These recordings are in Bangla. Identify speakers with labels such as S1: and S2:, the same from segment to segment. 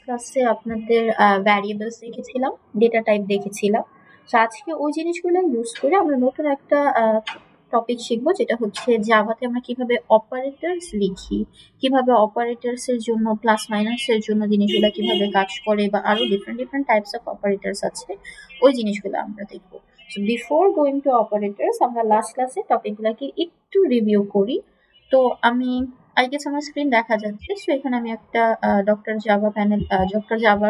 S1: ক্লাসে আপনাদের ভ্যারিয়েবলস দেখেছিলাম, ডেটা টাইপ দেখেছিলাম। তো আজকে ওই জিনিসগুলো ইউজ করে আমরা নতুন একটা টপিক শিখবো, যেটা হচ্ছে জাভাতে আমরা কিভাবে অপারেটরস লিখি, কিভাবে অপারেটরস এর জন্য প্লাস মাইনাস এর জন্য জিনিসগুলো কিভাবে কাজ করে, বা আরো different different types of operators আছে, ওই জিনিসগুলো আমরা দেখবো। So before going to operators আমরা লাস্ট ক্লাসে টপিকগুলোকে একটু রিভিউ করি। তো আমি আই গেস আমার স্ক্রিন দেখা যাচ্ছে। সো এখানে আমি একটা doctor Java doctor Java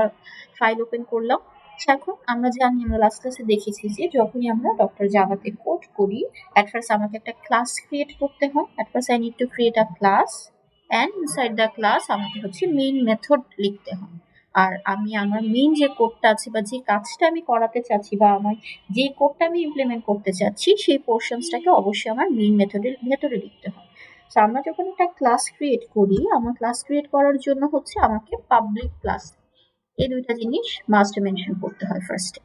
S1: file open করলাম। So এখন আমরা জানি, আমরা লাস্ট ক্লাসে দেখেছি যে যখনই আমরা ডক্টর জাভাতে কোড করি, at first আমাকে একটা ক্লাস ক্রিয়েট করতে হয়। at first I need to create a class and inside the class আমাকে হচ্ছে মেইন মেথড লিখতে হয়। আর আমি আমার মেইন যে কোডটা আছে বা যে কাজটা আমি করাতে চাচ্ছি বা আমার যে কোডটা আমি ইমপ্লিমেন্ট করতে চাচ্ছি, সেই পোর্শনসটাকে অবশ্যই আমার মেইন মেথডের ভেতরে লিখতে হয়। তো আমরা যখন একটা ক্লাস ক্রিয়েট করি, আমার ক্লাস ক্রিয়েট করার জন্য হচ্ছে আমাকে পাবলিক ক্লাস, এই দুইটা জিনিস মাস্ট মেনশন করতে হয় ফার্স্টে।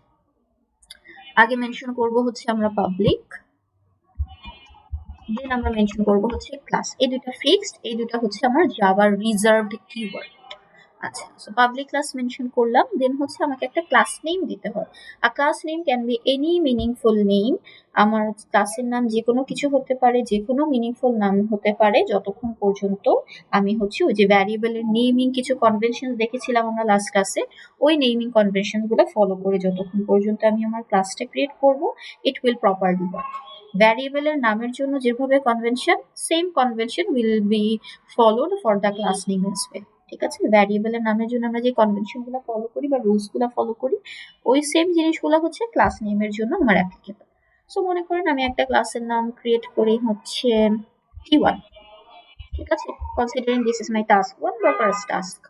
S1: আগে মেনশন করব হচ্ছে আমরা পাবলিক, দেন আমরা মেনশন করব হচ্ছে ক্লাস। এই দুইটা ফিক্সড, এই দুইটা হচ্ছে আমার জাভার রিজার্ভড কিওয়ার্ড। আচ্ছা, সো পাবলিক ক্লাস মেনশন করলাম, দেন হচ্ছে আমাকে একটা ক্লাস নেম দিতে হয়। আর class name can be any meaningful name. আমার ক্লাসের নাম যে কোনো কিছু হতে পারে, যে কোনো মিনিংফুল নাম হতে পারে, যতক্ষণ পর্যন্ত আমি হচ্ছে ওই যে ভ্যারিয়েবলের নেমিং কিছু কনভেনশন দেখেছিলাম আমরা লাস্ট ক্লাসে, ওই নেমিং কনভেনশনগুলো ফলো করে যতক্ষণ পর্যন্ত আমি আমার ক্লাসটা ক্রিয়েট করব, ইট উইল প্রপারলি ওয়ার্ক। ভ্যারিয়েবলের নামের জন্য যেভাবে convention, same convention will be followed for the class name as well. ঠিক আছে, ভ্যারিয়েবলের নামের জন্য আমরা যে কনভেনশনগুলো ফলো করি বা রুলসগুলো ফলো করি, ওই সেম জিনিসগুলো হচ্ছে ক্লাস নেমের জন্য আমার অ্যাপ্লিকেবল। সো মনে করেন আমি একটা ক্লাসের নাম ক্রিয়েট করি হচ্ছে T1। ঠিক আছে, considering this is my task 1 বা ফার্স্ট টাস্ক।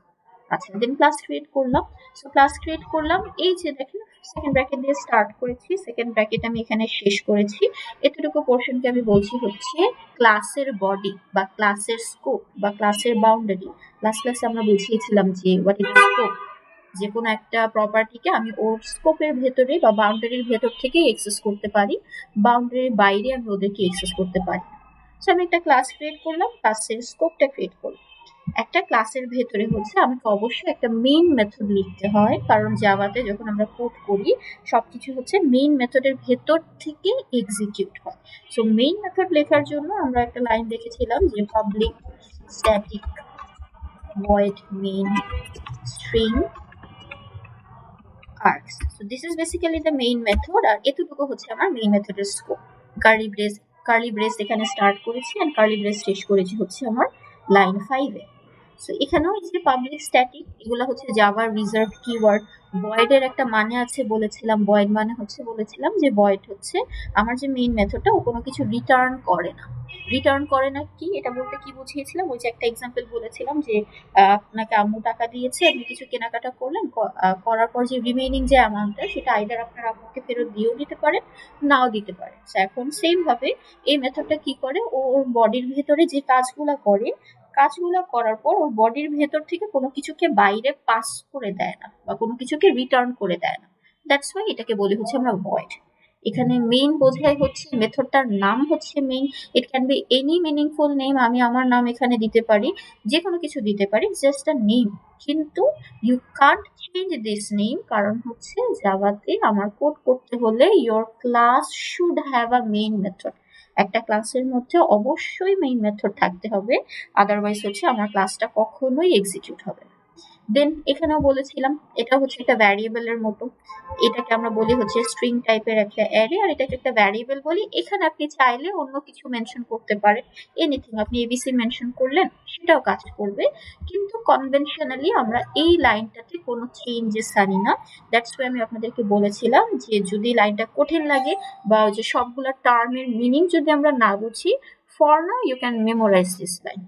S1: আচ্ছা, দেন ক্লাস ক্রিয়েট করলাম। সো ক্লাস ক্রিয়েট করলাম, এই যে দেখেন সেকেন্ড ব্র্যাকেট দিয়ে স্টার্ট করেছি, সেকেন্ড ব্র্যাকেট আমি এখানে শেষ করেছি। এতটুকু পোর্শনকে আমি বলছি হচ্ছে ক্লাসের বডি বা ক্লাসের স্কোপ বা ক্লাসের বাউন্ডারি। লাস্ট ক্লাসে আমরা বুঝিয়েছিলাম যে হোয়াট ইজ স্কোপ। যে কোনো একটা প্রপার্টিকে আমি ওর স্কোপের ভেতরে বা বাউন্ডারির ভেতর থেকেই এক্সেস করতে পারি, বাউন্ডারির বাইরে আমি ওদেরকে এক্সেস করতে পারি। সো আমি একটা ক্লাস ক্রিয়েট করলাম, ক্লাসের স্কোপটা ক্রিয়েট করলাম। একটা ক্লাসের ভেতরে হচ্ছে আমাকে অবশ্যই একটা মেইন মেথড লিখতে হয়, কারণ জাভাতে যখন আমরা কোড করি সবকিছু হচ্ছে মেইন মেথডের ভেতর থেকে এক্সিকিউট হয়। সো মেইন মেথড লেখার জন্য আমরা একটা লাইন দেখেছিলাম যে public static void main string args. So this is basically the main method, আর এতটুকু হচ্ছে আমার মেইন মেথডের স্কোপ। কার্লি ব্রেস এখানে স্টার্ট করেছি আর কার্লি ব্রেস শেষ করেছি হচ্ছে আমার লাইন 5 এ। সো এখানেও এই যে পাবলিক স্ট্যাটিক, এগুলো হচ্ছে জাভার রিজার্ভ কিওয়ার্ড। ভয়েড এর একটা মানে আছে বলেছিলাম, ভয়েড মানে হচ্ছে বলেছিলাম যে ভয়েড হচ্ছে আমার যে মেইন মেথডটা, ও কোনো কিছু রিটার্ন করে না। রিটার্ন করে না কি, এটা বলতে কি বুঝিয়েছিলাম, ওই যে একটা এক্সাম্পল বলেছিলাম যে আপনাকে আম্মু টাকা দিয়েছে, আপনি কিছু কেনাকাটা করলেন, করার পর যে রিমেইনিং যে অ্যামাউন্টটা, সেটা আইদার আপনার আম্মুকে ফেরত দিয়েও দিতে পারেন, নাও দিতে পারে। এখন সেম ভাবে এই মেথডটা কি করে, ওর বডির ভেতরে যে কাজগুলো করে, কাজগুলো করার পর ওর বডির ভেতর থেকে কোনো কিছুকে বাইরে পাস করে দেয় না বা কোনো কিছুকে রিটার্ন করে দেয় না। দ্যাটস ওয়াই এটাকে বলি হচ্ছে আমরা ভয়েড। এখানে মেইন বোঝাই হচ্ছে মেথডটার নাম হচ্ছে main. It can be any meaningful name, আমি আমার নাম এখানে দিতে পারি, যে কোনো কিছু দিতে পারি, জাস্ট আ নেম। কিন্তু you can't change this name, কারণ হচ্ছে জাভাতে আমার কোড করতে হলে your class should have a main method. একটা ক্লাসের মধ্যে অবশ্যই মেইন মেথড থাকতে হবে, আদারওয়াইজ হচ্ছে আমার ক্লাসটা কখনোই এক্সিকিউট হবে না। দেন এখানেও বলেছিলাম এটা হচ্ছে একটা ভ্যারিয়েবলের মতো, এটাকে আমরা বলি হচ্ছে স্ট্রিং টাইপের একটা অ্যারে, আর এটাকে একটা ভ্যারিয়েবল বলি। এখানে আপনি চাইলে অন্য কিছু মেনশন করতে পারেন, এনিথিং, আপনি এবিসি মেনশন করলেন সেটাও কাজ করবে, কিন্তু কনভেনশনালি আমরা এই লাইনটাতে কোনো চেঞ্জেস আনি না। দ্যাটস ওয়াই আমি আপনাদেরকে বলেছিলাম যে যদি লাইনটা কঠিন লাগে বা যে সবগুলো টার্মের মিনিং যদি আমরা না বুঝি, for now you can memorise this line.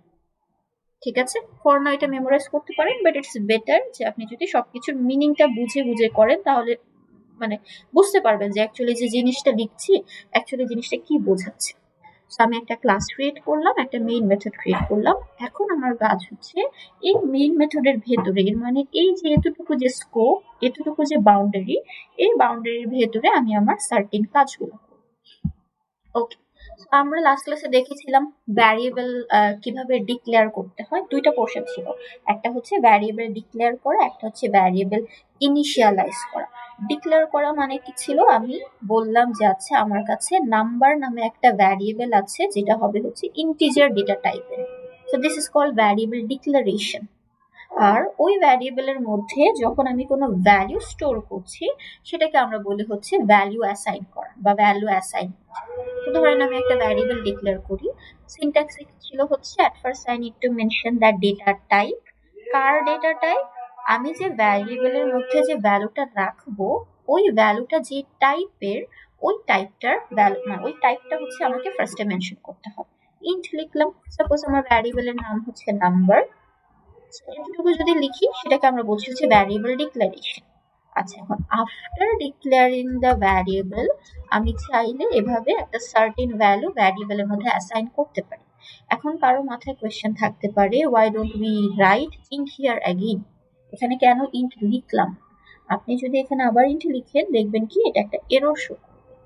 S1: ঠিক আছে, ফর নাও এটা মেমোরাইজ করতে পারেন, বাট ইটস বেটার যে আপনি যদি সবকিছুর মিনিংটা বুঝে বুঝে করেন, তাহলে মানে বুঝতে পারবেন যে অ্যাকচুয়ালি যে জিনিসটা লিখছি অ্যাকচুয়ালি জিনিসটা কি বোঝাচ্ছে। সো আমি একটা ক্লাস ক্রিয়েট করলাম, একটা মেইন মেথড ক্রিয়েট করলাম। এখন আমার কাজ হচ্ছে এই মেইন মেথডের ভেতরে, এর মানে এই যে এতটুকু যে স্কোপ, এতটুকু যে বাউন্ডারি, এই বাউন্ডারির ভেতরে আমি আমার সার্টেন কাজগুলো করব। ওকে, আমরা লাস্ট ক্লাসে দেখেছিলাম ভ্যারিয়েবল কিভাবে ডিক্লেয়ার করতে হয়। দুইটা পোর্শন ছিল, একটা হচ্ছে ভ্যারিয়েবল ডিক্লেয়ার করা, একটা হচ্ছে ভ্যারিয়েবল ইনিশিয়ালাইজ করা। ডিক্লেয়ার করা মানে কি ছিল, আমি বললাম যে আচ্ছা আমার কাছে নাম্বার নামে একটা ভ্যারিয়েবল আছে যেটা হবে হচ্ছে ইন্টিজার ডেটা টাইপের, so this is called variable declaration. আর ওই ভ্যারিয়েবলের মধ্যে যখন আমি কোনো ভ্যালু স্টোর করছি সেটাকে আমরা বলি হচ্ছে ভ্যালু অ্যাসাইন করা বা ভ্যালু অ্যাসাইন। তো ধরেন আমি একটা ভ্যারিয়েবল ডিক্লেয়ার করি, সিনট্যাক্স ছিল হচ্ছে at first I need to mention that data type, car data type, আমি যে ভ্যারিয়েবলের মধ্যে যে ভ্যালুটা রাখবো ওই ভ্যালুটা যে টাইপের, ওই টাইপটার ভ্যালু মানে ওই টাইপটা হচ্ছে আমাকে ফার্স্টে মেনশন করতে হবে। ইন্ট লিখলাম, সাপোজ আমার ভ্যারিয়েবলের নাম হচ্ছে নাম্বার, এতটুকু যদি লিখি সেটাকে আমরা বলছি হচ্ছে ভ্যারিয়েবল ডিক্লারেশন। আচ্ছা, এখন আফটার ডিক্লেয়ারিং দ্য ভ্যারিয়েবল আমি চাইলে এভাবে একটা সার্টেন ভ্যালু ভ্যারিয়েবলের মধ্যে অ্যাসাইন করতে পারি। এখন কারো মাথায় কোয়েশ্চেন থাকতে পারে, why don't we write int here again, এখানে কেন ইন্ট লিখলাম? আপনি যদি এখানে আবার ইন্ট লিখেন দেখবেন কি এটা একটা এরর শো।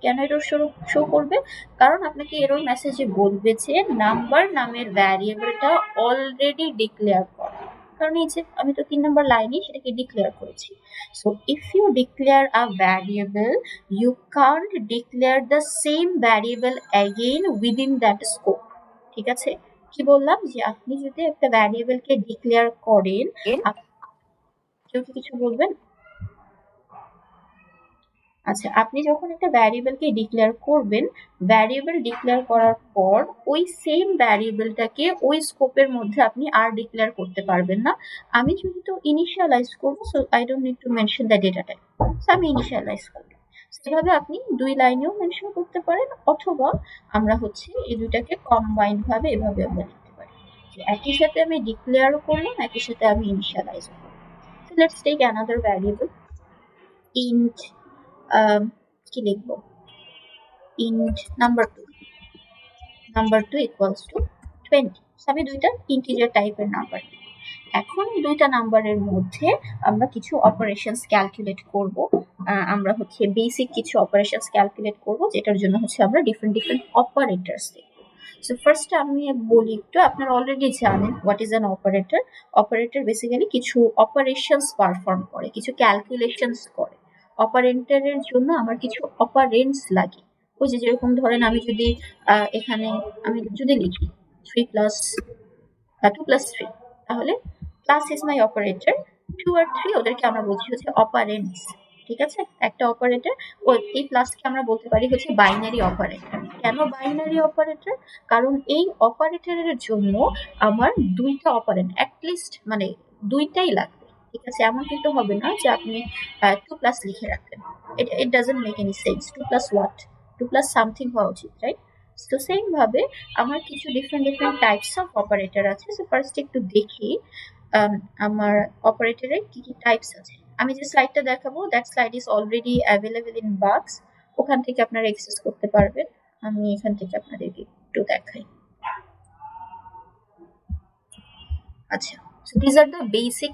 S1: কেন এরর শো করবে? কারণ আপনাকে এরর মেসেজে বলবে যে নাম্বার নামের ভ্যারিয়েবলটা অলরেডি ডিক্লেয়ার করা, কারণ এই যে আমি তো 3 নম্বর লাইনে সেটাকে ডিক্লেয়ার করেছি। So if you declare a variable you can't declare the same variable again within that scope. ঠিক আছে, কি বললাম যে আপনি যদি একটা ভ্যারিয়েবলকে ডিক্লেয়ার করেন, কেউ কি কিছু বলবেন? আচ্ছা, আপনি যখন একটা ভ্যারিয়েবলকে ডিক্লেয়ার করবেন, ভ্যারিয়েবল ডিক্লেয়ার করার পর ওই সেম ভ্যারিয়েবলটাকে ওই স্কোপের মধ্যে আপনি আর ডিক্লেয়ার করতে পারবেন না। আমি যেহেতু ইনিশিয়ালাইজ করব, so I don't need to mention the data type, so আমি ইনিশিয়ালাইজ করব। সেভাবে আপনি 2 লাইনেও মেনশন করতে পারেন, অথবা আমরা হচ্ছে এই দুটাকে কম্বাইন্ড ভাবে এভাবে আমরা লিখতে পারি, একই সাথে আমি ডিক্লেয়ার করলাম, একই সাথে আমি ইনিশিয়ালাইজ করলাম। So let's take another variable int, কি লিখবো, int number 2 equals to 20। আমি দুইটা ইন্টিজার টাইপের নাম্বার। এখন দুইটা নাম্বারের মধ্যে আমরা কিছু অপারেশনস ক্যালকুলেট করব। আমরা হচ্ছে বেসিক কিছু অপারেশনস ক্যালকুলেট করব, যেটার জন্য হচ্ছে আমরা ডিফারেন্ট অপারেটরস দেখব। সো ফার্স্ট আমি বলি একটু, আপনারা অলরেডি জানেন what is an operator. Operator basically কিছু অপারেশনস পারফর্ম করে, কিছু ক্যালকুলেশনস করে। অপারেটরের জন্য আমার কিছু অপারেন্টস লাগে। ওই যে যেরকম ধরেন আমি যদি এখানে আমি যদি লিখি 3 প্লাস 2 প্লাস 3, তাহলে প্লাস ইজ মাই অপারেটর, 2 আর 3 ওদেরকে আমরা বলছি হচ্ছে অপারেন্টস। ঠিক আছে, একটা অপারেটর, এই প্লাসকে আমরা বলতে পারি হচ্ছে বাইনারি অপারেটর। কেন বাইনারি অপারেটর? কারণ এই অপারেটরের জন্য আমার দুইটা অপারেন্ট অ্যাটলিস্ট মানে দুইটাই লাগবে। ঠিক আছে, এমন কিন্তু হবে না যে আপনি 2 প্লাস লিখে রাখলেন, it doesn't make any sense. 2 plus what, 2 plus something হওয়া উচিত, রাইট? তো সেম ভাবে আমার কিছু ডিফারেন্ট টাইপস অফ অপারেটর আছে। সো ফার্স্ট একটু দেখি আমার অপারেটরের কি কি টাইপস আছে। আমি যে স্লাইডটা দেখাবো that slide is already available in বাক্স, ওখান থেকে আপনারা অ্যাক্সেস করতে পারবেন। আমি এখান থেকে আপনাদেরকে একটু দেখাই। আচ্ছা, so this are the basic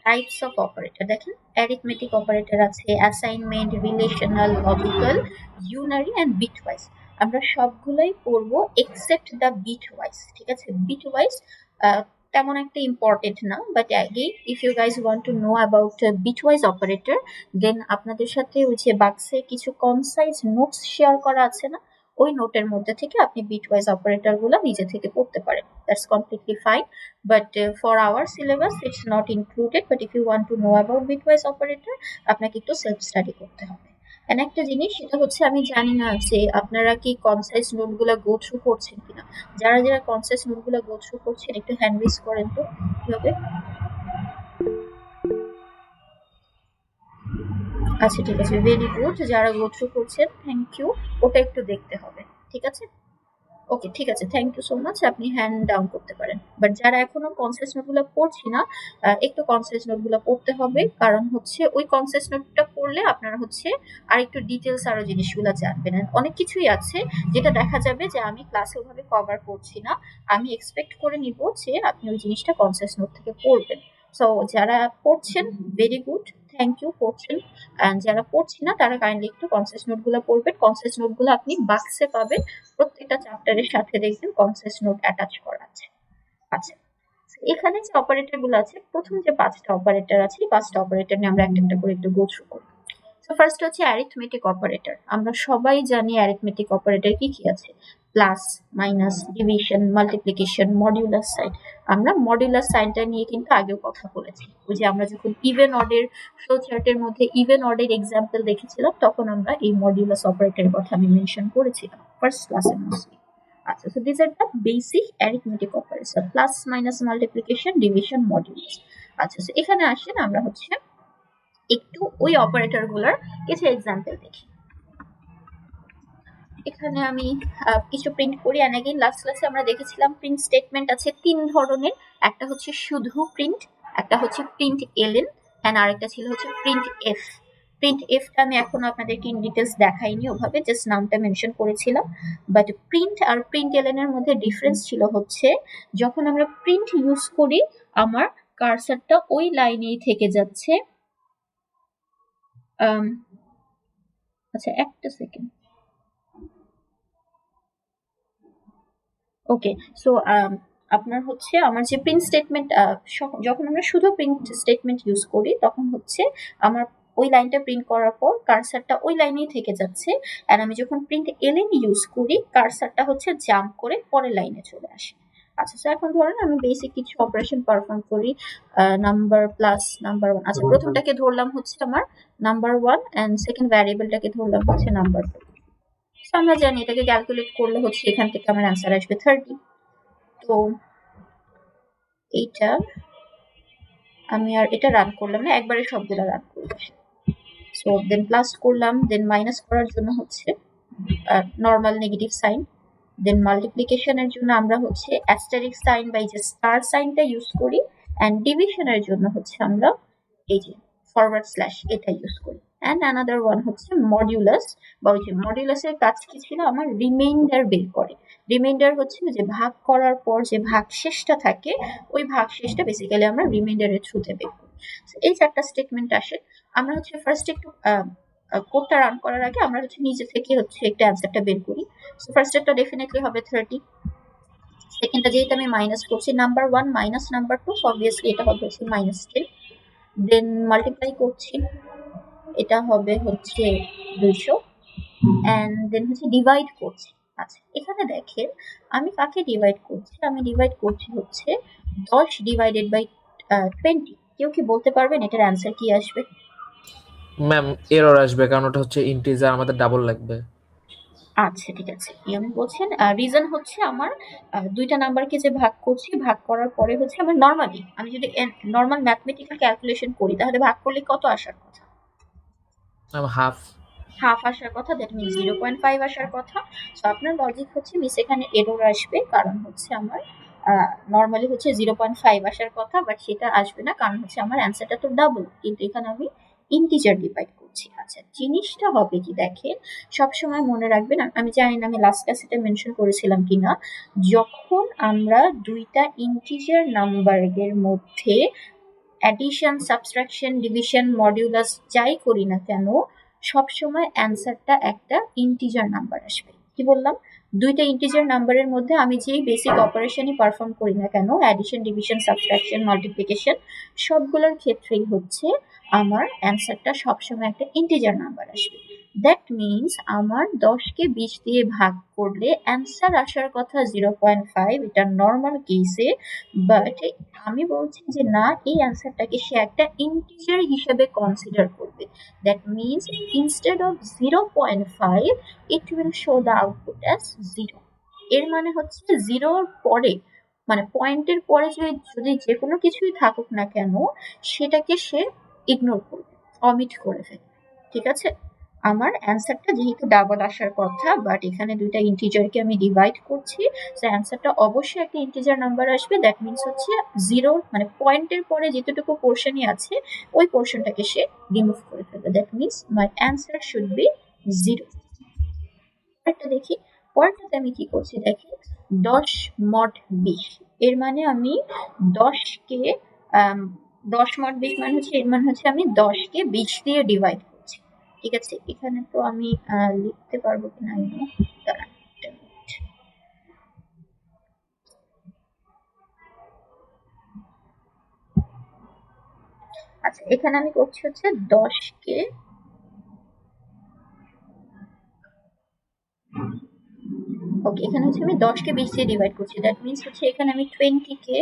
S1: types of operator. দেখেন, অ্যারিথমেটিক অপারেটর আছে, assignment, relational, logical, unary and bitwise. আমরা সবগুলোই পড়বো এক্সেপ্ট দ্য বিটওয়াইজ। ঠিক আছে, বিটওয়াইজ তেমন একটা ইম্পর্টেন্ট না, but again if you guys want to know about bitwise operator, then আপনাদের সাথে ওই যে বাক্সে কিছু কনসাইজ নোটস শেয়ার করা আছে না, ওই নোটের মধ্যে থেকে আপনি বিটওয়াইজ অপারেটর গুলো নিজে থেকে পড়তে পারেন। That's completely fine, but for our syllabus it's not included. But if you want to know about bitwise operator, আপনাকে একটু সেলফ স্টাডি করতে হবে। এন্ড একটা জিনিস, সেটা হচ্ছে আমি জানি না যে আপনারা কি কনসাইজ নোটগুলো গো থ্রু করছেন কিনা। যারা যারা কনসাইজ নোটগুলো গো থ্রু করছেন একটু হ্যান্ড রেজ করেন তো, কিভাবে? আচ্ছা ঠিক আছে, ভেরি গুড। যারা গো থ্রু করছেন, থ্যাংক ইউ। ওটা একটু দেখতে হবে, ঠিক আছে? ওকে, ঠিক আছে, থ্যাংক ইউ সো মাচ। আপনি হ্যান্ড ডাউন করতে পারেন। বাট যারা এখনো কনসেস নোটগুলো পড়ছি না, একটু কনসেস নোটগুলো পড়তে হবে, কারণ হচ্ছে ওই কনসেস নোটটা পড়লে আপনারা হচ্ছে আর একটু ডিটেলস আরো জিনিসগুলো জানবেন। অনেক কিছুই আছে যেটা দেখা যাবে যে আমি ক্লাসে ওভাবে কভার করছি না, আমি এক্সপেক্ট করে নিব যে আপনি ওই জিনিসটা কনসেস নোট থেকে পড়বেন। সো যারা পড়ছেন, ভেরি গুড। থ্যাংক ইউ পড়ছেন, অ্যান্ড যারা পড়ছি না তারা কাইন্ডলি একটু কনসেপ্ট নোটগুলো পড়বেন। কনসেপ্ট নোটগুলো আপনি বাক্সে পাবেন, প্রত্যেকটা চ্যাপ্টারের সাথে দেখবেন কনসেপ্ট নোট অ্যাটাচ করা আছে। আচ্ছা, এখানে যে অপারেটর গুলো আছে, প্রথম যে 5টা অপারেটর আছে, এই 5টা অপারেটর নিয়ে আমরা একটা একটা করে একটু গো থ্রু করব। সো ফার্স্ট হচ্ছে অ্যারিথমেটিক অপারেটর। আমরা সবাই জানি অ্যারিথমেটিক অপারেটর কি কি আছে, plus, minus, division, multiplication, modulus sign. আমরা মডিউলাস সাইনটা নিয়ে কিন্তু আগেও কথা বলেছি, ওই যে আমরা যখন ইভেন অর্ডের ফ্লো চার্টের মধ্যে ইভেন অর্ডের এক্সাম্পল দেখেছিলাম, তখন আমরা এই মডিউলাস অপারেটরের কথা আমি মেনশন করেছিলাম ফার্স্ট ক্লাসে মোস্টলি। আচ্ছা, so these are the basic arithmetic operators, plus, minus, multiplication, division, modulus. আচ্ছা, so এখানে আসেন আমরা হচ্ছে একটু ওই অপারেটর গুলার কিছু এক্সাম্পল দেখি। এখানে আমি কিছু প্রিন্ট করি, এন্ড अगेन লাস্ট ক্লাসে আমরা দেখেছিলাম প্রিন্ট স্টেটমেন্ট আছে 3 ধরনের, একটা হচ্ছে শুধু প্রিন্ট, একটা হচ্ছে প্রিন্ট এলএন, এন্ড আরেকটা ছিল হচ্ছে প্রিন্ট এফ। প্রিন্ট এফটা আমি এখন আপনাদেরকে ইন ডিটেলস দেখাইনি, ওভাবে জাস্ট নামটা মেনশন করেছিলাম। বাট প্রিন্ট আর প্রিন্ট এলএন এর মধ্যে ডিফারেন্স ছিল হচ্ছে, যখন আমরা প্রিন্ট ইউজ করি আমার কার্সারটা ওই লাইনেই থেকে যাচ্ছে। আচ্ছা, একটা সেকেন্ড। ওকে, সো আপনার হচ্ছে আমার যে প্রিন্ট স্টেটমেন্ট, যখন আমরা শুধু প্রিন্ট স্টেটমেন্ট ইউজ করি তখন হচ্ছে আমার ওই লাইনটা প্রিন্ট করার পর কার্সারটা ওই লাইনেই থেকে যাচ্ছে, আর আমি যখন প্রিন্ট এলএন ইউজ করি কার্সারটা হচ্ছে জাম্প করে পরের লাইনে চলে আসে। আচ্ছা, তো এখন ধরেন আমি বেসিক কিছু অপারেশন পারফর্ম করি, নাম্বার প্লাস নাম্বার 1। আচ্ছা, প্রথমটাকে ধরলাম হচ্ছে আমার নাম্বার 1, এন্ড সেকেন্ড ভ্যারিয়েবলটাকে ধরলাম হচ্ছে নাম্বার 2। আমরা জানি এটাকে ক্যালকুলেট করলে হচ্ছে এখান থেকে আমার অ্যান্সার আসবে 30। তো এইটা আমি আর এটা রান করলাম না, একবারে সবগুলো রান করলাম। সো দেন প্লাস করলাম, দেন মাইনাস করার জন্য হচ্ছে নর্মাল নেগেটিভ সাইন, দেন মাল্টিপ্লিকেশনের জন্য আমরা হচ্ছে অ্যাস্টারিক সাইন বা এই যে স্টার সাইনটা ইউজ করি, অ্যান্ড ডিভিশনের জন্য হচ্ছে আমরা এই যে ফরওয়ার্ড স্ল্যাশ এটা ইউজ করি। অ্যান্ড অ্যানাদার ওয়ান হচ্ছে মডিউলাস, বা ওই যে মডিউলাসের কাজ কি ছিল, আমার রিমাইন্ডার বের করে। রিমাইন্ডার হচ্ছে যে ভাগ করার পর যে ভাগশেষটা থাকে, ওই ভাগশেষটা বেসিক্যালি আমরা রিমাইন্ডারের থ্রুতে বের করি। এই চারটা স্টেটমেন্ট আসে। আমরা হচ্ছে ফার্স্ট একটু কোডটা রান করার আগে আমরা হচ্ছে নিজে থেকে হচ্ছে একটা অ্যান্সারটা বের করি। সো ফার্স্ট একটা ডেফিনেটলি হবে 30, সেকেন্ডটা যেহেতু আমি মাইনাস করছি, নাম্বার 1 মাইনাস নাম্বার 2, অবভিয়াসলি এটা হবে হচ্ছে -10। দেন মাল্টিপ্লাই করছি, এটা হবে হচ্ছে 200, এন্ড দেন হচ্ছে ডিভাইড করছি। আচ্ছা, এখানে দেখেন আমি কাকে ডিভাইড করছি, আমি ডিভাইড করছি হচ্ছে 10 ডিভাইডেড বাই 20। কেউ কি বলতে পারবেন এটার অ্যান্সার কি আসবে?
S2: ম্যাম এরর আসবে, কারণ ওটা হচ্ছে ইন্টিজার, আমাদের ডাবল লাগবে।
S1: আচ্ছা, ঠিক আছে, আমি বলছেন রিজন হচ্ছে আমার দুইটা নাম্বারকে যে ভাগ করছি, ভাগ করার পরে হচ্ছে আমার নরমালি আমি যদি নরমাল ম্যাথমেটিক্যাল ক্যালকুলেশন করি তাহলে ভাগ করলে কত আসার কথা?
S2: Ma'am half.
S1: হাফ আসার কথা, দ্যাট মিনস 0.5 আসার কথা। সো আপনার লজিক হচ্ছে মিস এখানে এরর আসবে, কারণ হচ্ছে আমার নরমালি হচ্ছে 0.5 আসার কথা, বাট সেটা আসবে না, কারণ হচ্ছে আমার অ্যান্সারটা তো ডাবল, কিন্তু এখানে আমি ইন্টিজার ডিভাইড করছি। আচ্ছা, জিনিসটা হবে কি দেখেন, সবসময় মনে রাখবেন, আমি জানি না আমি লাস্ট ক্লাসে এটা মেনশন করেছিলাম কিনা, যখন আমরা দুইটা ইন্টিজার নাম্বারের মধ্যে অ্যাডিশন, সাবট্রাকশন, ডিভিশন, মডিউলাস যাই করি না কেন, সবসময় অ্যান্সারটা একটা ইন্টিজার নাম্বার আসবে। কি বললাম? দুইটা ইন্টিজার নাম্বারের মধ্যে আমি যেই বেসিক অপারেশনই পারফর্ম করি না কেন, অ্যাডিশন, ডিভিশন, সাবট্রাকশন, মাল্টিপ্লিকেশন, সবগুলোর ক্ষেত্রেই হচ্ছে আমার অ্যান্সারটা সবসময় একটা ইন্টিজার নাম্বার আসবে। দ্যাট মিনস আমার 10কে 20 দিয়ে ভাগ করলে অ্যান্সার আসার কথা 0.5, এটা নর্মাল কেসে। বাট আমি বলছি যে না, এই অ্যান্সারটাকে সে একটা ইন্টিজার হিসেবে কনসিডার করবে। That means instead of 0.5 it will show the output as 0। এর মানে হচ্ছে জিরোর পরে, মানে পয়েন্টের পরে যদি যে কোনো কিছুই থাকুক না কেন, সেটাকে সে ইগনোর করবে, অমিট করে ফেলবে। ঠিক আছে? আমার অ্যান্সারটা যেহেতু ডাবল আসার কথা, বাট এখানে দুইটা ইন্টিজারকে আমি ডিভাইড করছি, সো অ্যান্সারটা অবশ্যই একটা ইন্টিজার নাম্বার আসবে। দ্যাট মিনস হচ্ছে জিরো, মানে পয়েন্টের পরে যেতটুকু পোর্শনই আছে ওই পোর্শনটাকে সে রিমুভ করে ফেলবে। That means my answer should be 0। একটা দেখি পরেরটাতে আমি কি করছি, দেখি 10 mod 20। এর মানে আমি 10কে 10 mod 20 মানে হচ্ছে, এর মানে হচ্ছে আমি 10 কে 20 দিয়ে ডিভাইড করছি। ঠিক আছে, এখানে তো আমি লিখতে পারবো কিনা দাঁড়ান একটা মিনিট। আচ্ছা, এখানে আমি করছি হচ্ছে 10 কে, ওকে, এখানে হচ্ছে আমি 10 কে 20 দিয়ে ডিভাইড করছি। দ্যাট মিন্স হচ্ছে এখানে আমি 20 কে,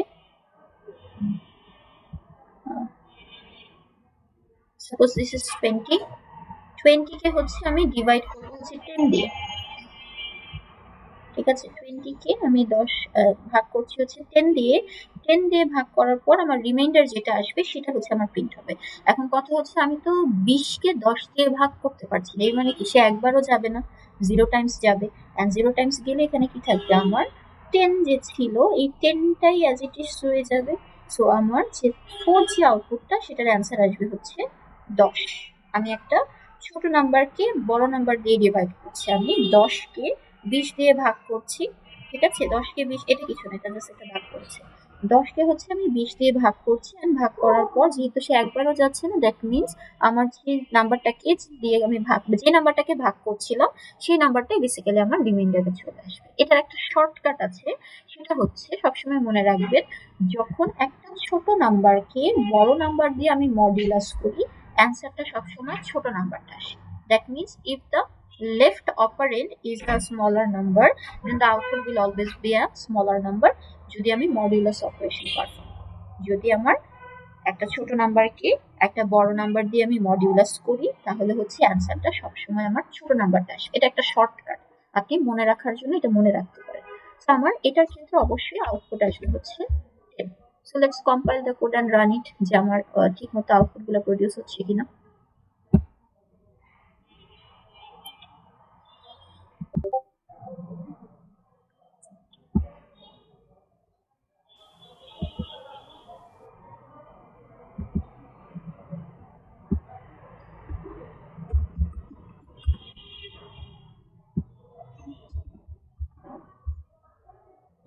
S1: সাপোজ দিস ইজ 20 কে হচ্ছে আমি ডিভাইড করবো হচ্ছে 10 দিয়ে। ঠিক আছে, 20 কে আমি 10 ভাগ করছি হচ্ছে 10 দিয়ে। 10 দিয়ে ভাগ করার পর আমার রিমাইন্ডার যেটা আসবে সেটা হচ্ছে আমার প্রিন্ট হবে। এখন কথা হচ্ছে আমি তো 20 কে 10 দিয়ে ভাগ করতে পারছি না, এর মানে কি সে একবারও যাবে না, 0 টাইমস যাবে। এন্ড 0 টাইমস গেলে এখানে কি থাকবে, আমার 10 যে ছিল এই 10টাই অ্যাজ ইট ইজ রয়ে যাবে। সো আমার যে 4 যে আউটপুটটা সেটার অ্যান্সার আসবে হচ্ছে 10। আমি একটা ছোট নাম্বারকে বড় নাম্বার দিয়ে ডিভাইড করছি, আমি 10 কে 20 দিয়ে ভাগ করছি। ঠিক আছে, 10 কে 20 এটা কিছু না, এটা জাস্ট একটা ভাগ করছে। 10 কে হচ্ছে আমি 20 দিয়ে ভাগ করছি, and ভাগ করার পর যেহেতু সে একবারও যাচ্ছে না, দ্যাট মিন্স আমার যে নাম্বারটাকে দিয়ে আমি যে নাম্বারটাকে ভাগ করছিলাম সেই নাম্বারটাই বেসিক্যালি আমার রিমাইন্ডারে চলে আসবে। এটার একটা শর্টকাট আছে, সেটা হচ্ছে সবসময় মনে রাখবেন, যখন একটা ছোট নাম্বারকে বড় নাম্বার দিয়ে আমি মডুলাস করি, অ্যান্সারটা সবসময় ছোট নাম্বারটা আসে। That means if the left operand is a smaller number, then the output will always be a smaller number যদি আমি মডুলাস অপারেশন পারফর্ম করি। যদি আমার একটা ছোট নাম্বারকে একটা বড় নাম্বার দিয়ে আমি মডিউলাস করি, তাহলে হচ্ছে অ্যান্সারটা সবসময় আমার ছোট নাম্বারটা আসবে। এটা একটা শর্টকাট, আপনি মনে রাখার জন্য এটা মনে রাখতে পারেন। তো আমার এটার ক্ষেত্রে অবশ্যই আউটপুট আসবে হচ্ছে 10। So let's compile the code and run ইট, যে আমার ঠিক মতো আউটপুটগুলো প্রডিউস হচ্ছে কিনা।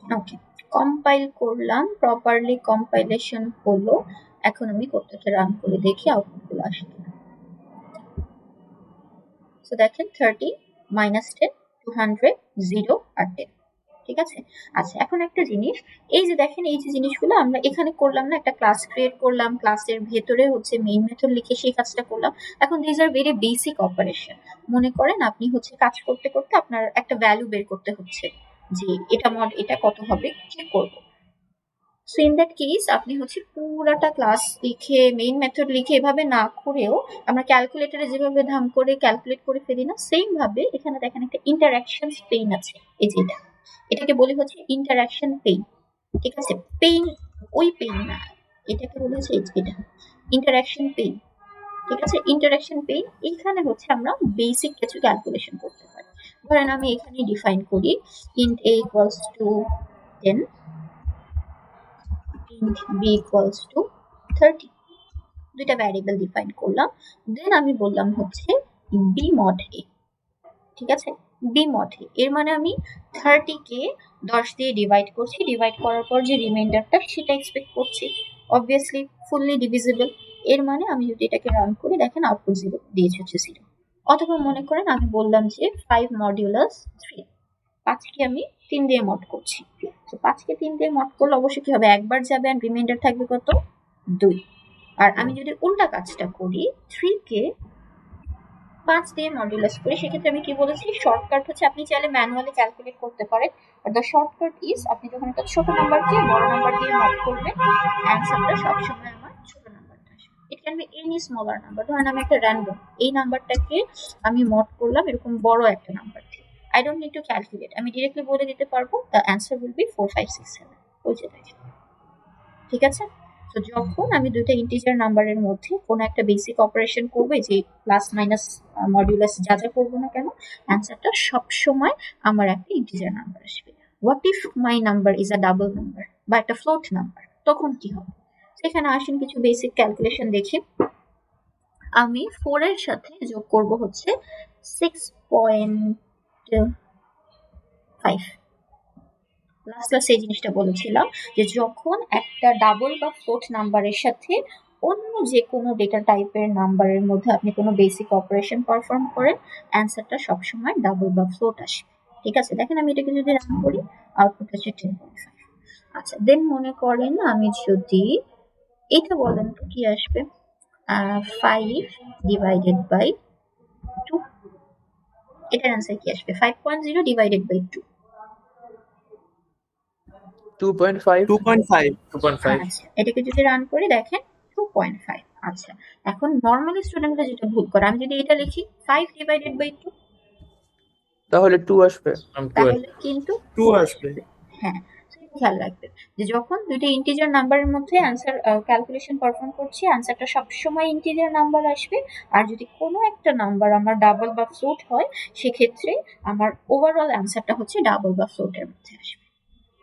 S1: ওকে, কম্পাইল করলাম, প্রপারলি কম্পাইলেশন হলো। এখন আমি কোডটাকে রান করে দেখি আউটপুটগুলো আসে কিনা। সো দেখেন 30 -10 200 0 আর 10। ঠিক আছে, আচ্ছা এখন একটা জিনিস, এই যে দেখেন এই যে জিনিসগুলো আমরা এখানে করলাম না, একটা ক্লাস ক্রিয়েট করলাম, ক্লাসের ভেতরে হচ্ছে মেইন মেথড লিখে সেই কাজটা করলাম। এখন these are very basic operation. মনে করেন আপনি হচ্ছে কাজ করতে করতে আপনার একটা ভ্যালু বের করতে হচ্ছে, যে এটা কত হবে চেক করবো। সো ইন দ্যাট কেস আপনি হচ্ছে পুরাটা ক্লাস লিখে মেইন মেথড লিখে এভাবে না করেও, আমরা ক্যালকুলেটরে যেভাবে ধাম করে ক্যালকুলেট করে ফেলি না, সেম ভাবে এখানে দেখেন একটা ইন্টারাকশন পেইন আছে, এই যে এটাকে বলি হচ্ছে ইন্টারাকশন পেইন। ঠিক আছে, পেইন ওই পেইন না, এটাকে বলি হচ্ছে এটা ইন্টারাকশন পেইন। ঠিক আছে, ইন্টারাকশন পেইন, এখানে হচ্ছে আমরা বেসিক কিছু ক্যালকুলেশন করতে পারি। ধরেন আমি এখানে ডিফাইন করি int a equals to 10, int b equals to 30, দুইটা ভ্যারিয়েবল ডিফাইন করলাম। দেন আমি বললাম হচ্ছে b mod a। ঠিক আছে, b mod a এর মানে আমি 30 কে 10 দিয়ে ডিভাইড করছি, ডিভাইড করার পর যে রিমাইন্ডারটা সেটা এক্সপেক্ট করছি, অবভিয়াসলি ফুললি ডিভিজিবল। এর মানে আমি যদি এটাকে রান করি, দেখেন আউটপুট 0 দিয়েছে হচ্ছে 0। অথবা মনে করেন আমি বললাম যে 5 মডিউলাস 3, 5 কে আমি 3 দিয়ে মড করছি। তো 5 কে 3 দিয়ে মড করলে অবশ্যই কি হবে, একবার যাবে আর রিমাইন্ডার থাকবে কত, 2। আর আমি যদি উল্টা কাজটা করি, 3 কে 5 দিয়ে মডুলাস করি, সেক্ষেত্রে আমি কি বলেছি, শর্টকাট হচ্ছে আপনি চাইলে ম্যানুয়ালি ক্যালকুলেট করতে পারেন, বাট দ্য শর্টকাট ইজ আপনি যখন একটা ছোট নাম্বারকে বড় নাম্বার দিয়ে মড করবেন, অ্যান্সারটা সবসময় আমার ছোট নাম্বারটা আসবে। It can be any smaller number. ধরেন আমি একটা র্যান্ডম এই নাম্বারটাকে আমি মড করলাম এরকম বড় একটা নাম্বার দিয়ে, I don't need to calculate, আমি ডিরেক্টলি বলে দিতে পারবো দ্য অ্যান্সার উইল বি 4 5 6 7। ওই যে দেখেন, ঠিক আছে। তো যখন আমি দুইটা ইন্টিজার নাম্বারের মধ্যে কোনো একটা বেসিক অপারেশন করবো, যে প্লাস মাইনাস মডিউলাস যা যা করবো না কেন, অ্যান্সারটা সবসময় আমার একটা ইন্টিজার নাম্বার আসবে। What if my number is a double number বা একটা ফ্লোট নাম্বার, তখন কি হবে? সেখানে আসেন কিছু বেসিক ক্যালকুলেশন দেখি। আমি 4 এর সাথে যোগ করব হচ্ছে 6.5। লাস্ট ক্লাসে এই জিনিসটা বলেছিলাম যে যখন একটা ডাবল বা ফোর্থ নাম্বারের সাথে অন্য যে কোনো ডেটা টাইপের নাম্বারের মধ্যে আপনি কোনো বেসিক অপারেশন পারফর্ম করেন, অ্যান্সারটা সবসময় ডাবল বা ফ্লোট আসবে। ঠিক আছে, দেখেন আমি এটাকে যদি রান করি, আউটপুট হচ্ছে 10.5। আচ্ছা, দেন মনে করেন আমি যদি এটা বলেন তো কি আসবে, 5 ডিভাইডেড বাই 2, এটার অ্যান্সার কি আসবে? 5.0 ডিভাইডেড বাই 2।
S2: 2.5
S3: 2.5
S2: 2.5
S1: আচ্ছা, এটাকে যদি রান করে দেখেন 2.5। আচ্ছা, এখন নর্মালি স্টুডেন্টরা যেটা ভুল করে, আমি যদি এটা লিখি 5 ডিভাইডেড বাই 2,
S2: তাহলে 2 আসবে।
S1: তাহলে কিন্তু
S3: 2 আসবে।
S1: হ্যাঁ, খেয়াল রাখবেন যে যখন দুইটা ইন্টিজার নাম্বারের মধ্যে অ্যান্সার ক্যালকুলেশন পারফর্ম করছি, অ্যান্সারটা সবসময় ইন্টিজার নাম্বার আসবে। আর যদি কোনো একটা নাম্বার আমার ডাবল বা ফ্লোট হয়, সেক্ষেত্রে আমার ওভারঅল অ্যান্সারটা হচ্ছে ডাবল বা ফ্লোটের মধ্যে আসবে।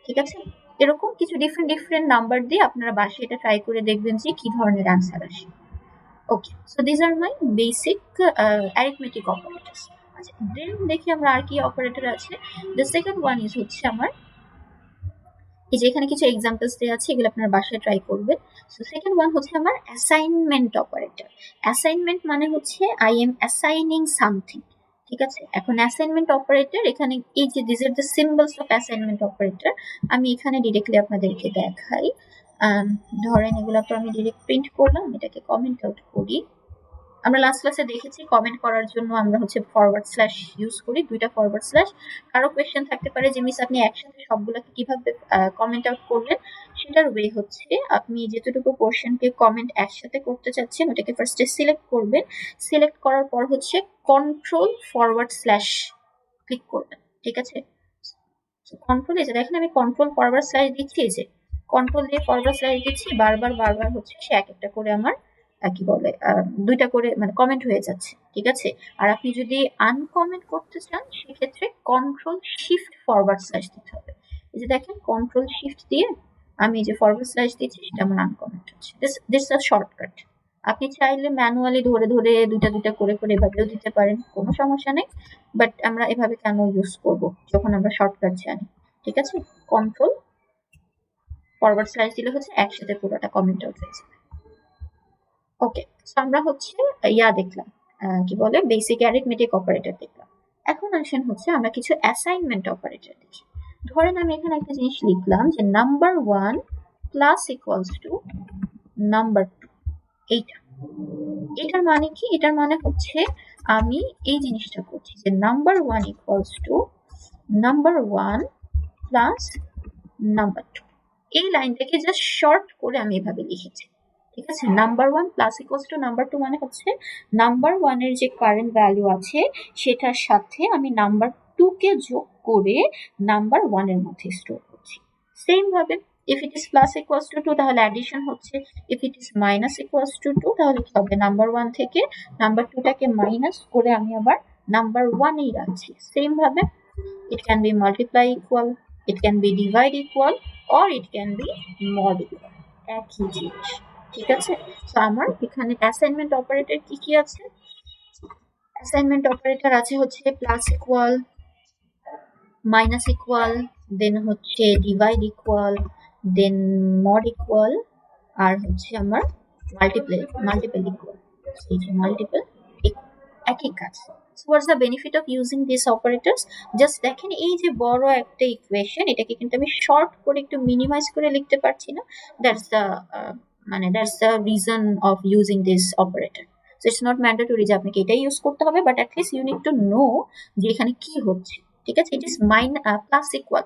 S1: ঠিক আছে, এরকম কিছু ডিফারেন্ট নাম্বার দিয়ে আপনারা বাসায় এটা ট্রাই করে দেখবেন যে কি ধরনের অ্যান্সার আসে। Okay, so this are my basic arithmetic operators. আচ্ছা, দেন দেখি আমরা আর কি অপারেটর আছে। দ্য সেকেন্ড ওয়ান ইজ হচ্ছে আমার, এই যে এখানে কিছু এক্সাম্পলস দেওয়া আছে, এগুলো আপনারা বাসায় ট্রাই করবেন। সো সেকেন্ড ওয়ান হচ্ছে আমার অ্যাসাইনমেন্ট অপারেটর। অ্যাসাইনমেন্ট মানে হচ্ছে আই এম অ্যাসাইনিং সামথিং। ঠিক আছে, এখন অ্যাসাইনমেন্ট অপারেটর এখানে এই যে this are the symbols of assignment operator, আমি এখানে ডিরেক্টলি আপনাদেরকে দেখাই। ধরেন এগুলো তো আমি ডিরেক্ট প্রিন্ট করলাম, এটাকে কমেন্ট আউট করি। আমরা লাস্ট ক্লাসে দেখেছি কমেন্ট করার জন্য আমরা হচ্ছে ফরওয়ার্ড স্ল্যাশ ইউজ করি, দুইটা ফরওয়ার্ড স্ল্যাশ। কারো কোয়েশ্চেন থাকতে পারে যে মিস আপনি একসাথে সবগুলোকে কিভাবে কমেন্ট আউট করলেন, সেটার ওয়ে হচ্ছে আপনি যেতটুকু পোর্শনকে কমেন্ট একসাথে করতে চাচ্ছেন ওটাকে ফার্স্টে সিলেক্ট করবেন। সিলেক্ট করার পর হচ্ছে কন্ট্রোল ফরওয়ার্ড স্ল্যাশ ক্লিক করবেন। ঠিক আছে, কন্ট্রোল, এই যে দেখেন আমি কন্ট্রোল ফরওয়ার্ড স্ল্যাশ দিচ্ছি, এই যে কন্ট্রোল দিয়ে ফরওয়ার্ড স্ল্যাশ দিচ্ছি, বারবার হচ্ছে সে এক একটা করে আমার কি বলে দুইটা করে মানে কমেন্ট হয়ে যাচ্ছে। ঠিক আছে, আর আপনি যদি আনকমেন্ট করতে চান সেক্ষেত্রে কন্ট্রোল শিফট ফরওয়ার্ড স্ল্যাশ দিতে হবে। এই যে দেখেন কন্ট্রোল শিফট দিয়ে আমি যে ফরওয়ার্ড স্ল্যাশ দিচ্ছি সেটা আমার আনকমেন্ট হচ্ছে। This a shortcut. আপনি চাইলে ম্যানুয়ালি ধরে ধরে দুইটা করে এভাবেও দিতে পারেন, কোনো সমস্যা নেই। বাট আমরা এভাবে কেন ইউজ করব যখন আমরা শর্টকাট জানি। ঠিক আছে, কন্ট্রোল ফরওয়ার্ড স্ল্যাশ দিলে হচ্ছে একসাথে পুরোটা কমেন্ট আউট হয়ে যাবে। ওকে, সো আমরা হচ্ছে দেখলাম কি বলে বেসিক অ্যারিথমেটিক অপারেটর দেখলাম। এখন আসেন হচ্ছে আমরা কিছু অ্যাসাইনমেন্ট অপারেটর দেখি। ধরেন আমি এখানে একটা জিনিস লিখলাম যে number 1 plus equals to number 2। এটার মানে কি? এটার মানে হচ্ছে আমি এই জিনিসটা করছি যে number 1 equals to number 1 plus number 2। এই লাইনটাকে জাস্ট শর্ট করে আমি এভাবে লিখেছি। ঠিক আছে, number 1 plus equals to number 2 মানে হচ্ছে নাম্বার 1 এর যে কারেন্ট ভ্যালু আছে সেটার সাথে আমি নাম্বার 2 কে যোগ করে নাম্বার 1 এর মধ্যে স্টোর করছি। সেম ভাবে if it is plus equals to 2 তাহলে অ্যাডিশন হচ্ছে, if it is minus equals to 2 তাহলে কি হবে, নাম্বার 1 থেকে নাম্বার 2 টাকে মাইনাস করে আমি আবার নাম্বার 1 এই রাখছি। সেম ভাবে it can be multiply equal, it can be divide equal, or it can be mod equal, একই জিনিস। ঠিক আছে, তো আমার এখানে অ্যাসাইনমেন্ট অপারেটর কি কি আছে? অ্যাসাইনমেন্ট অপারেটর আছে হচ্ছে প্লাস ইকুয়াল, মাইনাস ইকুয়াল, দেন হচ্ছে ডিভাইড ইকুয়াল, দেন মড ইকুয়াল, আর হচ্ছে আমার মাল্টিপল ইকুয়াল। এই যে মাল্টিপল একই কাজ। So what's the benefit of using these operators? Just দেখেন এই যে বড় একটা ইকুয়েশন, এটাকে কিন্তু আমি শর্ট করে একটু মিনিমাইজ করে লিখতে পারছি না। That's the reason of using this operator. So it's not mandatory যে আপনাকে এটাই ইউজ করতে হবে, but at least you need to know যে এখানে কি হচ্ছে। ঠিক আছে, it is প্লাস ইকুয়াল,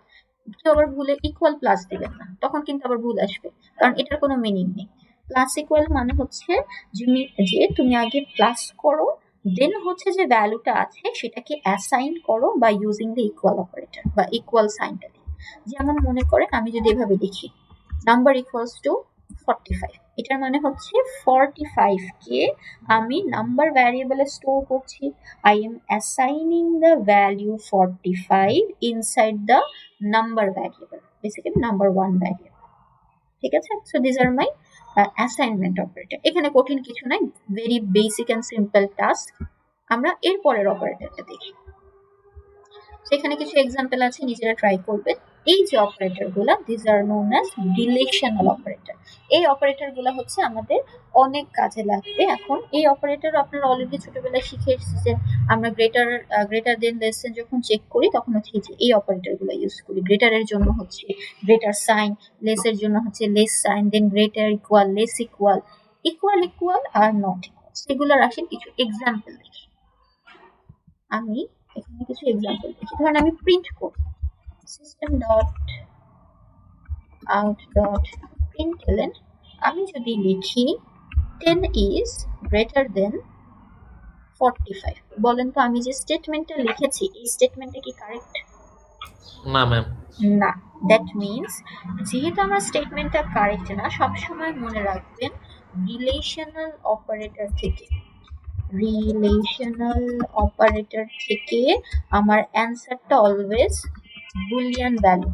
S1: কেউ আবার ভুলে ইকুয়াল প্লাস দিবেন না, তখন কিন্তু আবার ভুল আসবে, কারণ এটার কোনো মিনিং নেই। প্লাস ইকুয়াল মানে হচ্ছে যে তুমি আগে প্লাস করো, দেন হচ্ছে যে ভ্যালুটা আছে সেটাকে অ্যাসাইন করো বা ইউজিং দ্য ইকুয়াল অপারেটর বা ইকুয়াল সাইনটা দিই। যেমন মনে করেন আমি যদি এভাবে লিখি নাম্বার ইকুয়ালস টু 45, এটার মানে হচ্ছে 45 কে আমি নাম্বার ভ্যারিয়েবলে স্টোর করছি। I am assigning the value 45 inside the number variable, basically number 1 variable. ঠিক আছে, so this are my assignment operator. এখানে কঠিন কিছু নাই, very basic and simple task. আমরা এর পরের অপারেটরটা দেখি, সেখানে কিছু এক্সাম্পল আছে, নিজেরা ট্রাই করবেন। এই যে অপারেটরগুলা, this are known as relational operator. এই অপারেটরগুলা হচ্ছে আমাদের অনেক কাজে লাগবে। এখন এই অপারেটর আপনারা অলরেডি ছোটবেলায় শিখে এসেছেন। আমরা গ্রেটার দেন লেস দেন যখন চেক করি তখন হচ্ছে এই অপারেটরগুলো ইউজ করি। গ্রেটারের জন্য হচ্ছে গ্রেটার সাইন, লেসের জন্য হচ্ছে less sign, then greater, equal, less equal, equal আর নট ইকুয়াল। সেগুলোর আসেন কিছু এক্সাম্পল দেখি। আমি এখানে কিছু এক্সাম্পল দেখি। ধরেন আমি প্রিন্ট করব সিস্টেম ডট আউট ডট প্রিন্টএলএন, আমি যদি লিখি 10 is greater than 45, বলেন তো আমি যে স্টেটমেন্টটা লিখেছি এই স্টেটমেন্টটা কি কারেক্ট?
S2: না ম্যাম।
S1: না। দ্যাট মিনস যেহেতু আমার স্টেটমেন্টটা কারেক্ট না, সবসময় মনে রাখবেন রিলেশনাল অপারেটর থেকে আমার অ্যান্সারটা always Boolean value.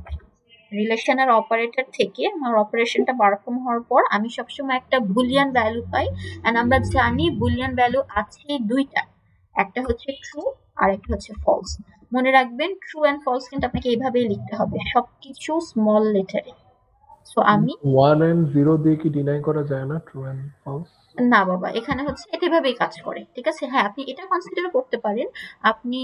S1: Relational operator থেকে আমার অপারেশনটা পারফর্ম হওয়ার পর আমি সবসময় একটা বুলিয়ান ভ্যালু পাই। এন্ড আমরা জানি বুলিয়ান ভ্যালু আছে দুইটা, একটা হচ্ছে ট্রু আর একটা হচ্ছে ফলস। মনে রাখবেন ট্রু এন্ড ফলস কিন্তু আপনাকে এইভাবেই লিখতে হবে, সবকিছু স্মল লেটারে। সো আমি
S3: 1 and 0 দিয়ে কি ডিনাই করা যায় না ট্রু এন্ড ফলস?
S1: না বাবা, এখানে হচ্ছে এটা এভাবেই কাজ করে, ঠিক আছে? হ্যাঁ, আপনি এটা কনসিডার করতে পারেন। আপনি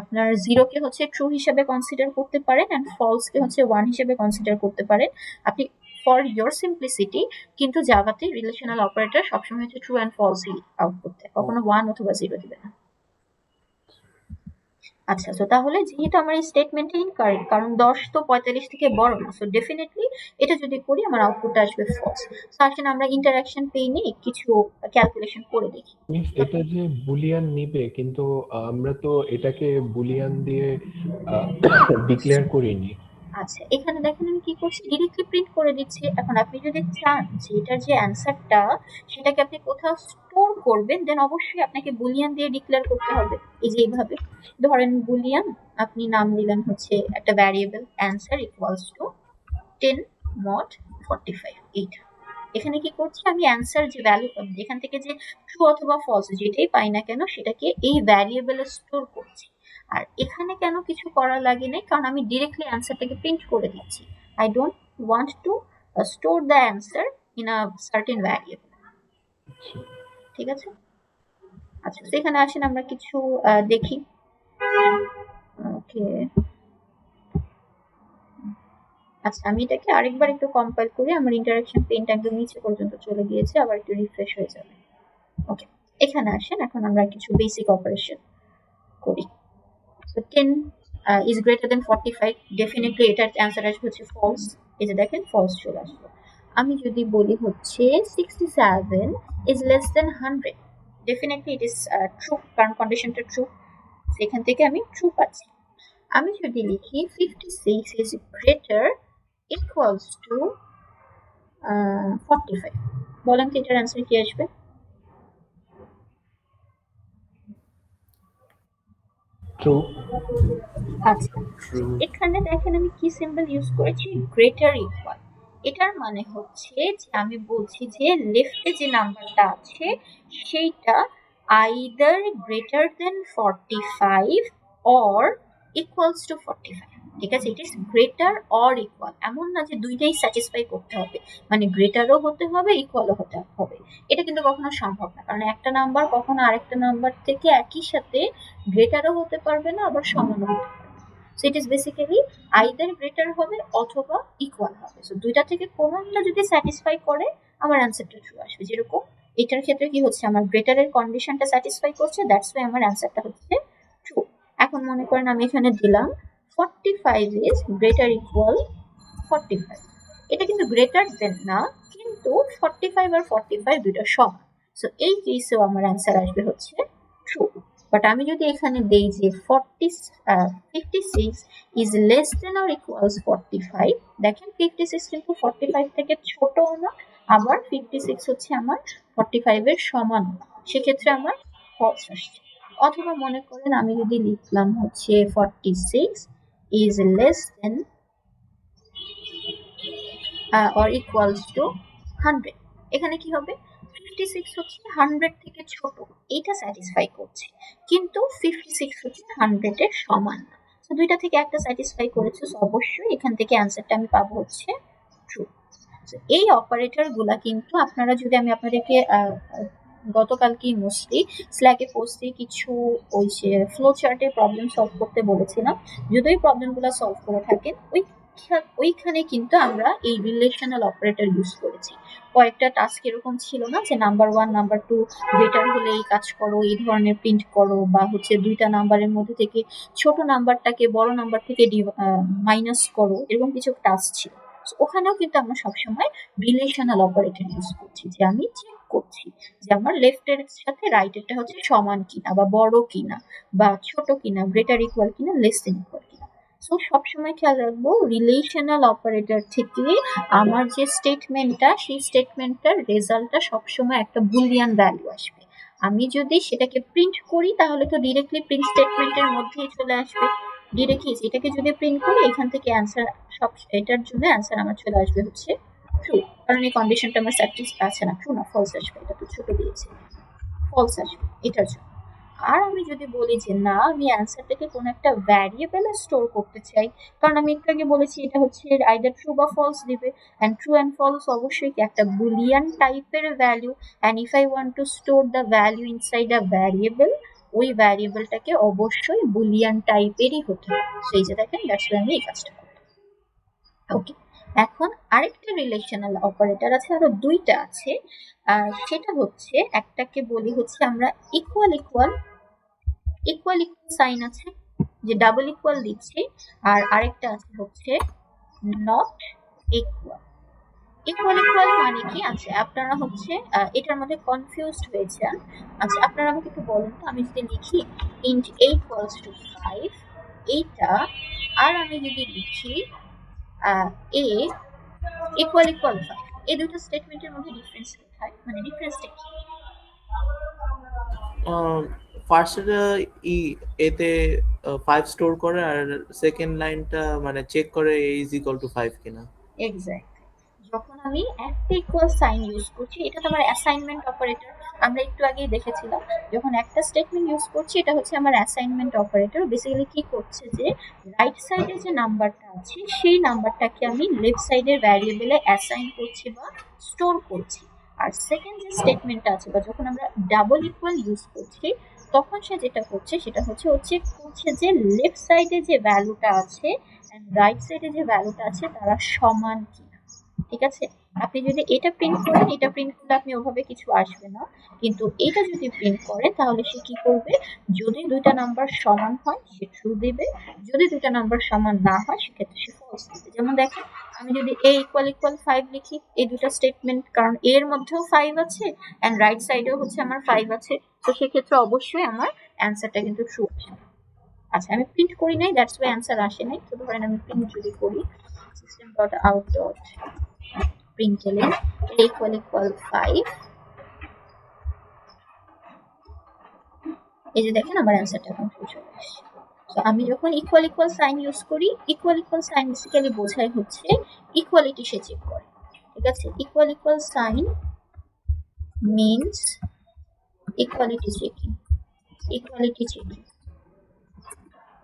S1: আপনার জিরোকে হচ্ছে ট্রু হিসেবে কনসিডার করতে পারেন এন্ড ফলস কে হচ্ছে 1 হিসেবে কনসিডার করতে পারেন আপনি, ফর ইয়োর সিম্পলিসিটি। কিন্তু জাভাতে রিলেশনাল অপারেটর সবসময় হচ্ছে ট্রু এন্ড ফলসই আউটপুট দেয়, কখনো 1 অথবা 0 দিবে না। আচ্ছা, তো তাহলে যেহেতু আমার এই স্টেটমেন্টটা ইনকারেক্ট, কারণ 10 তো 45 থেকে বড় না, সো ডেফিনেটলি এটা যদি করি আমার আউটপুটটা আসবে ফলস। সো আসলে আমরা ইন্টারাকশন পেয়ে নিয়ে কিছু ক্যালকুলেশন করে দেখি।
S3: এটা যে বুলিয়ান নিবে, কিন্তু আমরা তো এটাকে বুলিয়ান দিয়ে ডিক্লেয়ার করিনি।
S1: আচ্ছা, এখানে দেখেন আমি কি করছি, ডিরেক্টলি প্রিন্ট করে দিচ্ছি। এখন আপনি যদি চান যে এটার যে অ্যান্সারটা সেটাকে আপনি কোথাও স্টোর করবেন, দেন অবশ্যই আপনাকে বুলিয়ান দিয়ে ডিক্লেয়ার করতে হবে। এই যে এইভাবে ধরেন বুলিয়ান, আপনি নাম দিলেন হচ্ছে একটা variable answer equals to 10 mod 45। এইটা এখানে কি করছি, আমি অ্যান্সার যে ভ্যালু এখান থেকে যে ট্রু অথবা ফলস যেটাই পাই না কেন সেটাকে এই ভ্যারিয়েবলে স্টোর করছি। আর এখানে কেন কিছু করা লাগে নাই, কারণ আমি ডিরেক্টলি অ্যান্সারটাকে প্রিন্ট করে দিচ্ছি। I don't want to store the answer in a certain variable. ঠিক আছে? আচ্ছা, তো এখানে আসেন আমরা কিছু দেখি। ওকে, আচ্ছা আমি এটাকে আরেকবার একটু কম্পাইল করি। আমার ইন্টারাকশন পেনটা একদম নিচে পর্যন্ত চলে গিয়েছে, আবার একটু রিফ্রেশ হয়ে যাবে। ওকে, এখানে আসেন, এখন আমরা কিছু বেসিক অপারেশন করি। So 10 is greater than 45, definitely এটার অ্যান্সার আসবে হচ্ছে ফলস। এই যে দেখেন ফলস চলে আসলো। আমি যদি বলি হচ্ছে 67 is less than 100, definitely it is true, কারণ কন্ডিশনটা ট্রু, সেখান থেকে আমি ট্রু পাচ্ছি। আমি যদি লিখি 56 is greater equals to 45, বলেন তো এটার অ্যান্সার কি আসবে?
S3: ট্রু।
S1: আচ্ছা, এখানে দেখেন আমি কি সিম্বল ইউজ করেছি, গ্রেটার ইকুয়াল। এটার মানে হচ্ছে যে আমি বলছি যে লেফটে যে নাম্বারটা আছে সেইটা either greater than 45 or equals to 45। ঠিক আছে, it is greater or equal, এমন না যে দুইটাই স্যাটিসফাই করতে হবে, মানে গ্রেটারও হতে হবে ইকুয়ালও হতে হবে। এটা কিন্তু কখনো সম্ভব না, কারণ একটা নাম্বার কখনো আরেকটা নাম্বার থেকে একই সাথে গ্রেটারও হতে পারবে না আবার সমানও হতে পারবে। So it is basically either greater হবে অথবা ইকুয়াল হবে। সো দুইটা থেকে কোনো একটা যদি স্যাটিসফাই করে আমার অ্যান্সারটা ট্রু আসবে। যেরকম এটার ক্ষেত্রে কি হচ্ছে, আমার গ্রেটারের কন্ডিশনটা স্যাটিসফাই করছে, দ্যাটস ওয়াই আমার অ্যান্সারটা হচ্ছে ট্রু। এখন মনে করেন আমি এখানে দিলাম 45 ইজ গ্রেটার ইকুয়াল 45, এটা কিন্তু গ্রেটার দেন না, কিন্তু 45 আর 45 দুইটা সমান। সো এই কেসেও আমার অ্যান্সার আসবে হচ্ছে ট্রু। বাট আমি যদি এখানে দেই যে 56 is less than or equals 45, দেখেন 56 কিন্তু 45 থেকে ছোটও না, আবার 56 হচ্ছে আমার 45 এর সমান, সেক্ষেত্রে আমার ফলস আসছে। অথবা মনে করেন আমি যদি লিখলাম হচ্ছে 46 is less than or equals to 100, এখানে কি হবে, 56 হচ্ছে 100 থেকে ছোট, এটা স্যাটিসফাই করছে, কিন্তু 56 হচ্ছে 100 এর সমান না। সো দুইটা থেকে একটা স্যাটিসফাই করেছে, সো অবশ্যই এখান থেকে অ্যান্সারটা আমি পাবো হচ্ছে ট্রু। এই অপারেটর গুলা কিন্তু আপনারা যদি আমি আপনাদেরকে গতকালকেই মোস্টলি স্ল্যাকে পোস্টে কিছু ওই যে ফ্লো চার্টের প্রবলেম সলভ করতে বলেছিলাম, যদি ওই প্রবলেমগুলো সলভ করে থাকেন ওইখানে কিন্তু আমরা এই রিলেশনাল অপারেটর ইউজ করেছি। কয়েকটা টাস্ক এরকম ছিল না যে নাম্বার 1 নাম্বার 2 গ্রেটার হলে এই কাজ করো, এই ধরনের প্রিন্ট করো, বা হচ্ছে দুইটা নাম্বারের মধ্যে থেকে ছোট নাম্বারটাকে বড় নাম্বার থেকে মাইনাস করো, এরকম কিছু টাস্ক ছিল। ওখানেও কিন্তু আমরা সবসময় রিলেশনাল অপারেটর ইউজ করছি, যে আমি চেক করছি যে আমার লেফটের সাথে রাইটেরটা হচ্ছে সমান কিনা, বা বড় কিনা, বা ছোট কিনা, গ্রেটার ইকুয়াল কিনা, লেস দেন ইকুয়াল কিনা। সো সবসময় খেয়াল রাখবো রিলেশনাল অপারেটর থেকে আমার যে স্টেটমেন্টটা, সেই স্টেটমেন্টটার রেজাল্টটা সবসময় একটা বুলিয়ান ভ্যালু আসবে। আমি যদি সেটাকে প্রিন্ট করি তাহলে তো ডিরেক্টলি প্রিন্ট স্টেটমেন্টের মধ্যেই চলে আসবে। ডিরেক্টলি এটাকে যদি প্রিন্ট করি এখান থেকে অ্যান্সার সব এটার জন্য অ্যান্সার আমার চলে আসবে হচ্ছে ট্রু, কারণ এই কন্ডিশনটা আমার স্যাটিসফাই আছে না, ট্রু না ফলস আসবে, এটা তো ছোট দিয়েছে, ফলস আসবে এটার জন্য। আর আমি যদি বলি যে না আমি অ্যান্সারটাকে কোনো একটা ভ্যারিয়েবলে স্টোর করতে চাই, কারণ আমি একটু আগে বলেছি এটা হচ্ছে আইদার ট্রু বা ফলস দিবে, অ্যান্ড ট্রু অ্যান্ড ফলস অবশ্যই কি একটা বুলিয়ান টাইপের value, and if I want to store the value inside a variable, ওই ভ্যারিয়েবলটাকে অবশ্যই বুলিয়ান টাইপেরই হতে হবে। সেই যে দেখেন দ্যাটস ওয়াই আমি এই কাজটা করতে। ওকে, এখন আরেকটা রিলেশনাল অপারেটর আছে, আরো দুইটা আছে। সেটা হচ্ছে একটাকে বলি হচ্ছে আমরা equal equal equal equal sign আছে যে ডাবল ইকুয়াল দিচ্ছি, আর আরেকটা আছে হচ্ছে নট ইকুয়াল। ইকুয়াল ইকুয়াল মানে কি? আচ্ছা আপনারা হচ্ছে এটার মধ্যে কনফিউজড হয়েছেন। আচ্ছা আপনারা আমাকে একটু বলুন তো, আমি যদি লিখি int a equals to 5 এইটা, আর আমি যদি লিখি a ইকুয়াল ইকুয়াল 5, এই দুটো স্টেটমেন্টের মধ্যে ডিফারেন্স কোথায়, মানে ডিফারেন্সটা কি?
S2: ফার্স্টে এতে 5 স্টোর করে, আর সেকেন্ড লাইনটা মানে চেক করে a ইজ ইকুয়াল টু 5 কিনা।
S1: এক্স্যাক্টলি, যখন আমি একটা ইকুয়াল সাইন ইউজ করছি, এটা তো আমার অ্যাসাইনমেন্ট অপারেটর, আমরা একটু আগেই দেখেছিলাম। যখন একটা স্টেটমেন্ট ইউজ করছি এটা হচ্ছে আমার অ্যাসাইনমেন্ট অপারেটর। বেসিক্যালি কি করছে যে রাইট সাইডে যে নাম্বারটা আছে সেই নাম্বারটাকে আমি লেফট সাইডের ভ্যারিয়েবলে অ্যাসাইন করছি বা স্টোর করছি। আর সেকেন্ড যে স্টেটমেন্টটা আছে, বা যখন আমরা ডাবল ইকুয়াল ইউজ করছি, তখন সে যেটা করছে সেটা হচ্ছে যে লেফট সাইডে যে ভ্যালুটা আছে এন্ড রাইট সাইডে যে ভ্যালুটা আছে তারা সমান কিনা। ঠিক আছে, আপনি যদি এটা প্রিন্ট করেন, এটা প্রিন্ট করলে আপনি ওভাবে কিছু আসবে না, কিন্তু এটা যদি প্রিন্ট করে তাহলে সে কি করবে, যদি দুইটা নাম্বার সমান হয় সে ট্রু দিবে, যদি দুইটা নাম্বার সমান না হয় সেক্ষেত্রে সে ফলস দিবে। যেমন দেখেন আমি যদি a ইকুয়াল ইকুয়াল 5 লিখি, এই দুটো স্টেটমেন্ট, কারণ a এর মধ্যেও 5 আছে এন্ড রাইট সাইডেও হচ্ছে আমার 5 আছে, তো সেক্ষেত্রে অবশ্যই আমার অ্যান্সারটা কিন্তু ট্রু আসবে। আচ্ছা আমি প্রিন্ট করি নাই, দ্যাটস ওয়াই অ্যান্সার আসে নাই। তো ধরেন আমি প্রিন্ট যদি করি system dot out dot println equal equal 5, এই যে দেখেন আমার অ্যান্সারটা এখন ট্রু চলে আসছে। তো আমি যখন ইকুয়াল ইকুয়াল সাইন ইউজ করি, ইকুয়াল ইকুয়াল সাইন বেসিক্যালি বোঝায় হচ্ছে ইকুয়ালিটি সে চেক করে। ঠিক আছে, equal equal sign means equality checking. Equality checking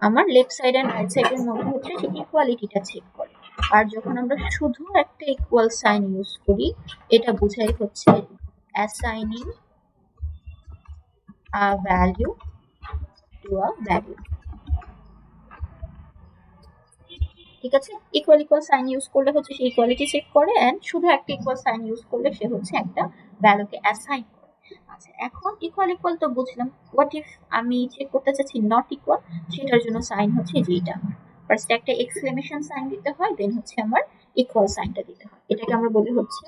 S1: আমার লেফট সাইড এন্ড রাইট সাইডের মধ্যে হচ্ছে সে ইকুয়ালিটিটা চেক করে। আর যখন আমরা শুধু একটা ইকুয়াল সাইন ইউজ করি, এটা বোঝাই হচ্ছে assigning a value to a value. ঠিক আছে, ইকুয়াল ইকুয়াল সাইন ইউজ করলে হচ্ছে সে ইকুয়ালিটি চেক করে, এন্ড শুধু একটা ইকুয়াল সাইন ইউজ করলে সে হচ্ছে একটা ভ্যালুকে অ্যাসাইন করে। আচ্ছা এখন ইকুয়াল ইকুয়াল তো বুঝলাম, হোয়াট ইফ আমি চেক করতে চাচ্ছি নট ইকুয়াল, সেটার জন্য সাইন হচ্ছে যেটা আমার ফার্স্ট একটা এক্সক্লেমেশন সাইন দিতে হয়, দেন হচ্ছে আমার ইকুয়াল সাইনটা দিতে হয়, এটাকে আমরা বলি হচ্ছে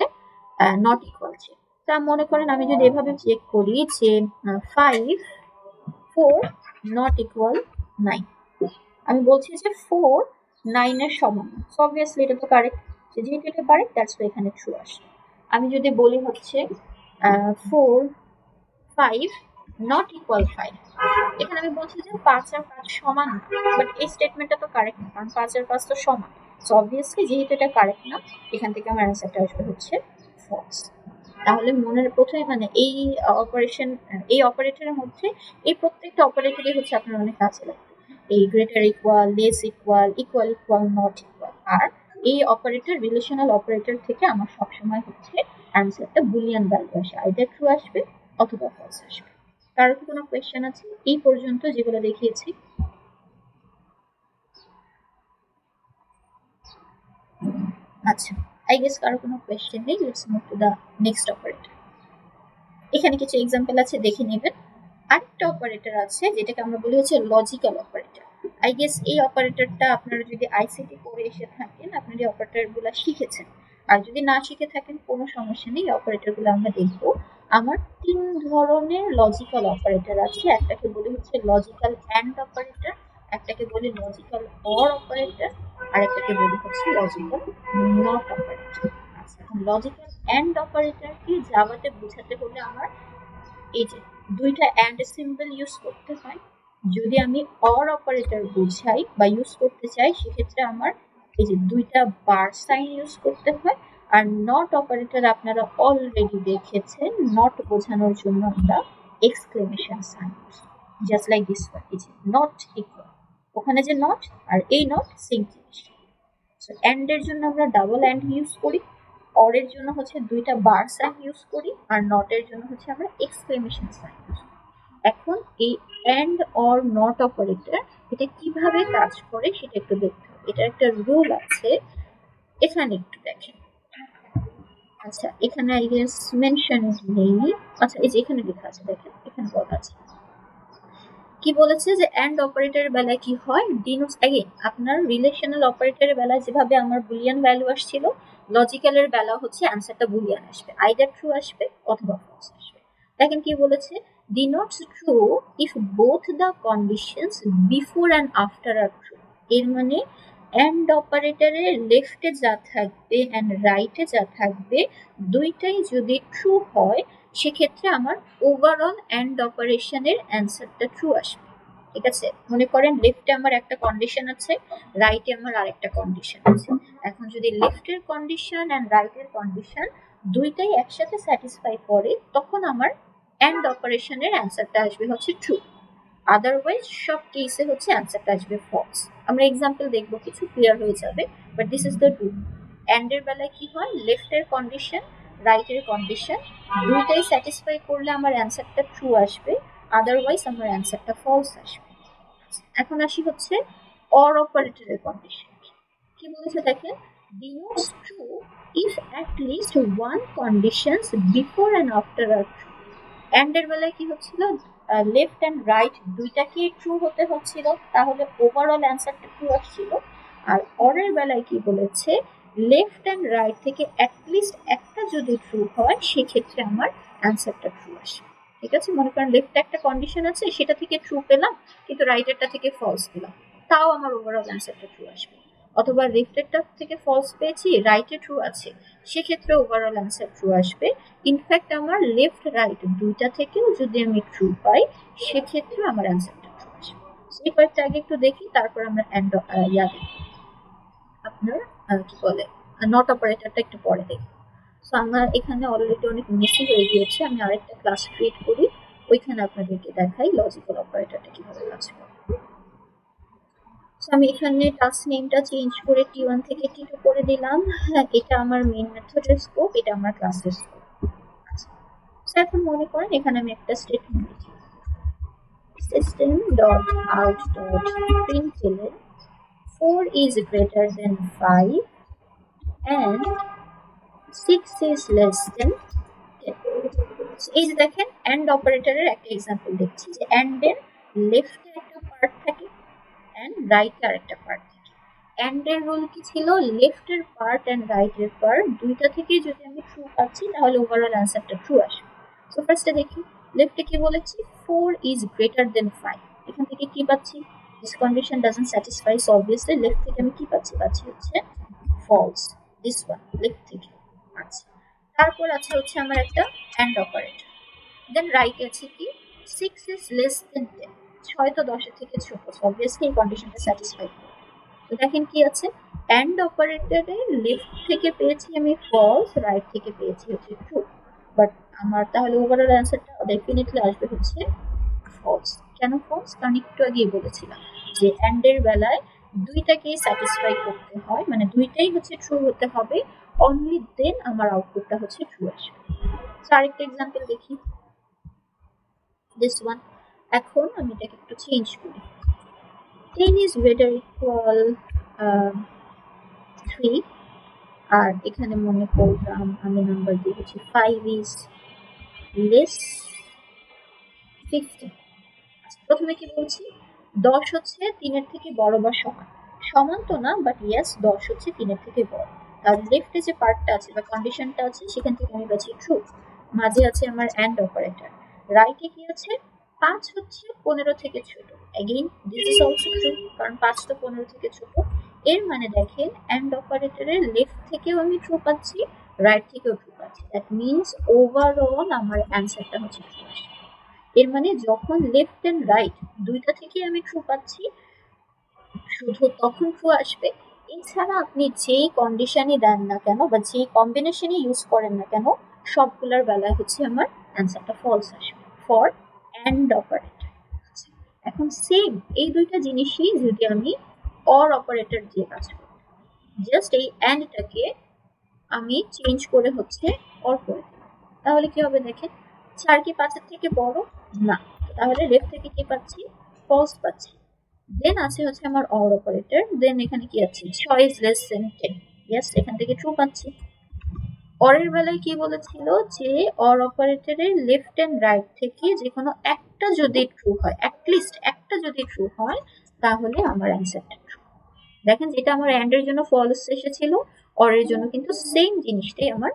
S1: নট ইকুয়াল চেক। তা মনে করেন আমি যদি এভাবে চেক করি যে 5 4 নট ইকুয়াল 9, আমি বলছি যে 4 9 এর সমান, সো অবভিয়াসলি এটা তো কারেক্ট, যেহেতু এটা কারেক্ট দ্যাটস ওয়াই এখানে ট্রু আসে। আমি যদি বলি হচ্ছে 4 5 নট ইকুয়াল 5, এখানে আমি বলছি যে 5 আর 5 সমান, বাট এই স্টেটমেন্টটা তো কারেক্ট না, কারণ 5 আর 5 তো সমান, সো অবভিয়াসলি যেহেতু এটা কারেক্ট না, এখান থেকে আমার অ্যান্সারটা আসবে হচ্ছে ফলস। তাহলে মনের প্রথমে মানে এই অপারেটরের মধ্যে এই প্রত্যেকটা অপারেটরই হচ্ছে আপনার অনেক কাজে লাগবে। এই greater equal, less equal, equal equal, not equal. আর এই অপারেটর, রিলেশনাল অপারেটর থেকে আমার সবসময় হচ্ছে অ্যান্সারটা বুলিয়ান ভ্যালু আসে, আইদার ট্রু আসবে অথবা ফলস আসবে। কারো কি কোনো কোয়েশ্চেন আছে এই পর্যন্ত যেগুলো দেখিয়েছি? আচ্ছা, আই গেস কারো কোনো কোয়েশ্চেন নেই। Let's move to the next operator. এখানে কিছু এক্সাম্পল আছে, দেখে নেবেন। আরেকটা অপারেটর আছে যেটাকে আমরা বলি হচ্ছে লজিক্যাল অপারেটর। আই গেস এই অপারেটরটা আপনারা যদি আইসিটি পড়ে এসে থাকেন, আপনারা এই অপারেটরগুলো শিখেছেন। আর যদি না শিখে থাকেন কোনো সমস্যা নেই, অপারেটরগুলো আমরা দেখবো। আমার 3 ধরনের লজিক্যাল অপারেটর আছে। একটাকে বলি হচ্ছে লজিক্যাল অ্যান্ড অপারেটর, একটাকে বলি লজিক্যাল অর অপারেটর, আর একটাকে বলি হচ্ছে লজিক্যাল নট অপারেটর। আচ্ছা, এখন লজিক্যাল অ্যান্ড অপারেটরকে জাভাতে বোঝাতে হলে আমার এই যে দুইটা অ্যান্ড সিম্বল ইউজ করতে হয়। যদি আমি অর অপারেটর বুঝাই বা ইউজ করতে চাই, সেক্ষেত্রে আমার এই যে দুইটা বার সাইন ইউজ করতে হয়। আর নট অপারেটর আপনারা অলরেডি দেখেছেন, নট বোঝানোর জন্য আমরা exclamation sign use, just like this one, এই যে নট ইকুয়াল, ওখানে যে নট আর এই নট সেম জিনিস। সো অ্যান্ড এর জন্য আমরা ডাবল অ্যান্ড ইউজ করি, অর এর জন্য হচ্ছে দুইটা বার সাইন ইউজ করি, আর নট এর জন্য হচ্ছে আমরা এক্সক্লেমেশন সাইন ইউজ করি। এখন এই অ্যান্ড অর নট অপারেটর এটা কিভাবে কাজ করে সেটা একটু দেখতে হবে। এটার একটা রুল আছে, এখানে একটু দেখেন। আচ্ছা, এখানে আই গেস মেনশন নেই। আচ্ছা, এই যে এখানে লেখা আছে, দেখেন এখানে বলা আছে কি বলেছে যে অ্যান্ড অপারেটরের বেলায় কি হয়, ডিনোটস अगेन আপনার রিলেশনাল অপারেটরের বেলায় যেভাবে আমার বুলিয়ান ভ্যালু আসছিল, লজিক্যালের বেলা হচ্ছে অ্যানসারটা বুলিয়ান আসবে, আইদার ট্রু আসবে অথবা ফলস আসবে। দেখেন কি বলেছে, denotes true if both the conditions before and after are true. এর মানে অ্যান্ড অপারেটরের লেফটে যা থাকবে অ্যান্ড রাইটে যা থাকবে দুইটাই যদি ট্রু হয়, সেক্ষেত্রে আমার ওভারঅল অ্যান্ড অপারেশনের অ্যান্সারটা ট্রু আসবে। ঠিক আছে, মনে করেন লেফটে আমার একটা কন্ডিশন আছে, রাইটে আমার আরেকটা কন্ডিশন আছে। এখন যদি লেফটের কন্ডিশন অ্যান্ড রাইটের কন্ডিশন দুইটাই একসাথে স্যাটিসফাই করে, তখন আমার অ্যান্ড অপারেশনের অ্যান্সারটা আসবে হচ্ছে ট্রু। আদারওয়াইজ সব কেসে হচ্ছে অ্যান্সারটা আসবে ফলস। আমরা এক্সাম্পল দেখবো, কিছু ক্লিয়ার হয়ে যাবে, but this is the rule. অ্যান্ডের বেলায় কি হয়, লেফটের কন্ডিশন রাইটের কন্ডিশন দুইটাই স্যাটিসফাই করলে আমার অ্যান্সারটা ট্রু আসবে, আদারওয়াইজ আমার অ্যান্সারটা ফলস আসবে। এখন আসি হচ্ছে অর অপারেটরের কন্ডিশন। কি বলেছে দেখেন, denotes true if at least one conditions before and after are true. And এর বেলায় কি হচ্ছিল, লেফট অ্যান্ড রাইট দুইটাকে ট্রু হতে হচ্ছিল, তাহলে ওভারঅল অ্যান্সারটা ট্রু আসছিল। আর অরের বেলায় কি বলেছে, লেফট অ্যান্ড রাইট থেকে অ্যাটলিস্ট একটা যদি ট্রু হয়, সেক্ষেত্রে আমার অ্যান্সারটা ট্রু আসে। ঠিক আছে, মনে করেন লেফটে একটা কন্ডিশন আছে, সেটা থেকে ট্রু পেলাম, কিন্তু রাইটেরটা থেকে ফলস পেলাম, তাও আমার ওভারঅল অ্যান্সারটা ট্রু আসবে। অথবা লেফটেরটা থেকে ফলস পেয়েছি, রাইটে ট্রু আছে, সেক্ষেত্রে ওভারঅল অ্যান্সার ট্রু আসবে। ইনফ্যাক্ট আমার লেফট রাইট দুইটা থেকেও যদি আমি ট্রু পাই, সেক্ষেত্রে আমার অ্যান্সারটা ট্রু আসবে। এই কয়েকটা আগে একটু দেখি, তারপর আমরা আপনার কি বলে নট অপারেটরটা একটু পরে দেখি। সো আমার এখানে অলরেডি অনেক মেসি হয়ে গিয়েছে, আমি আরেকটা ক্লাস ক্রিয়েট করি, ওইখানে আপনাদেরকে দেখাই লজিক্যাল অপারেটরটা কিভাবে কাজ করে। আমি এখানে টাস্ক নেমটা চেঞ্জ করে T1 থেকে T2 করে দিলাম। হ্যাঁ, এটা আমার মেইন মেথডের স্কোপ, এটা আমার ক্লাসের স্কোপ। আচ্ছা, এখন মনে করেন এখানে আমি একটা স্টেটমেন্ট লিখি, system dot out dot println 4 is greater than 5 and 6 is less than 10. এই যে দেখেন এন্ড অপারেটরের একটা এক্সাম্পল দেখছি, যে এন্ড এর লেফটে একটা পার্ট থাকে এন্ড রাইটে আরেকটা পার্ট থাকে। এন্ড এর রুল কি ছিল, লেফটের পার্ট এন্ড রাইটের পার্ট দুইটা থেকে যদি আমি ট্রু পাচ্ছি, তাহলে ওভারঅল অ্যান্সারটা ট্রু আসবে। সো ফার্স্টে দেখি লেফটে কি বলেছি, 4 is greater than 5। এখান থেকে কি পাচ্ছি, this condition doesn't satisfy, so obviously left থেকে আমি কি পাচ্ছি, হচ্ছে ফলস, দিস ওয়ান লেফট থেকে। আচ্ছা, তারপর আছে হচ্ছে আমার একটা অ্যান্ড অপারেটর, দেন রাইট আছে কি 6 is less than 10, 6 তো 10 এর থেকে ছোট, সো অবভিয়াসলি এই কন্ডিশনটা স্যাটিসফাই করে। তো দেখেন কি আছে, অ্যান্ড অপারেটরে লেফট থেকে পেয়েছি আমি ফলস, রাইট থেকে পেয়েছি হচ্ছে ট্রু, বাট আমার তাহলে ওভারঅল অ্যান্সারটা ডেফিনেটলি আসবে হচ্ছে ফলস। কেন ফলস, কারণ একটু আগেই বলেছিলাম যে অ্যান্ড এর বেলায় দুইটাকেই স্যাটিসফাই করতে হয়, মানে দুইটাই হচ্ছে ট্রু হতে হবে, অনলি দেন আমার আউটপুটটা হচ্ছে ট্রু আসবে। আরেকটা এক্সাম্পল দেখি, দিস ওয়ান। এখন আমি এটাকে একটু চেঞ্জ করি। 10 is greater equal 3, আর এখানে মনে করলাম আমি নাম্বার দিয়েছি 5 is less 50। প্রথমে কি বলছি, 10 হচ্ছে 3 এর থেকে বড় বা সমান, সমান তো না বাট ইয়েস 10 হচ্ছে 3 এর থেকে বড়। তাহলে লেফটে যে পার্টটা আছে বা কন্ডিশনটা আছে সেখান থেকে আমি পাচ্ছি ট্রু, মাঝে আছে আমার অ্যান্ড অপারেটর, রাইটে কি আছে 5 হচ্ছে 15 থেকে ছোট, again this is also true কারণ 5 তো 15 থেকে ছোট। এর মানে দেখেন অ্যান্ড অপারেটরের লেফট থেকেও আমি ট্রু পাচ্ছি, রাইট থেকেও ট্রু পাচ্ছি, দ্যাট মিনস ওভারঅল আমার অ্যান্সারটা হচ্ছে ট্রু আসে। এর মানে যখন লেফট এন্ড রাইট দুইটা থেকে আমি ট্রু পাচ্ছি শুধু তখন ট্রু আসবে। এছাড়া আপনি যেই কন্ডিশনই দেন না কেন বা যেই কম্বিনেশনই ইউজ করেন না কেন সবগুলোর বেলায় হচ্ছে আমার অ্যান্সারটা ফলস আসবে ফর অ্যান্ড অপারেটর। এখন সেম এই দুইটা জিনিসই যদি আমি অর অপারেটর দিয়ে কাজ করি, জাস্ট এই অ্যান্ডটাকে আমি চেঞ্জ করে হচ্ছে অর করে দিলাম, তাহলে কি হবে দেখেন 4 কি 5 এর থেকে বড় না, তাহলে লেফট থেকে কি পাচ্ছি ফলস পাচ্ছি। দেন আছে হচ্ছে আমার অর অপারেটর, দেন এখানে কি আছে 6 is less than 10, ইয়েস এখান থেকে ট্রু পাচ্ছি। অরের বেলায় কি বলেছিল যে অর অপারেটরের লেফট এন্ড রাইট থেকে যে কোনো একটা যদি ট্রু হয়, অ্যাটলিস্ট একটা যদি ট্রু হয় তাহলে আমার অ্যান্সারটা ট্রু। দেখেন যেটা আমার অ্যান্ড এর জন্য ফলস এসেছিল অরের জন্য কিন্তু সেম জিনিসটাই আমার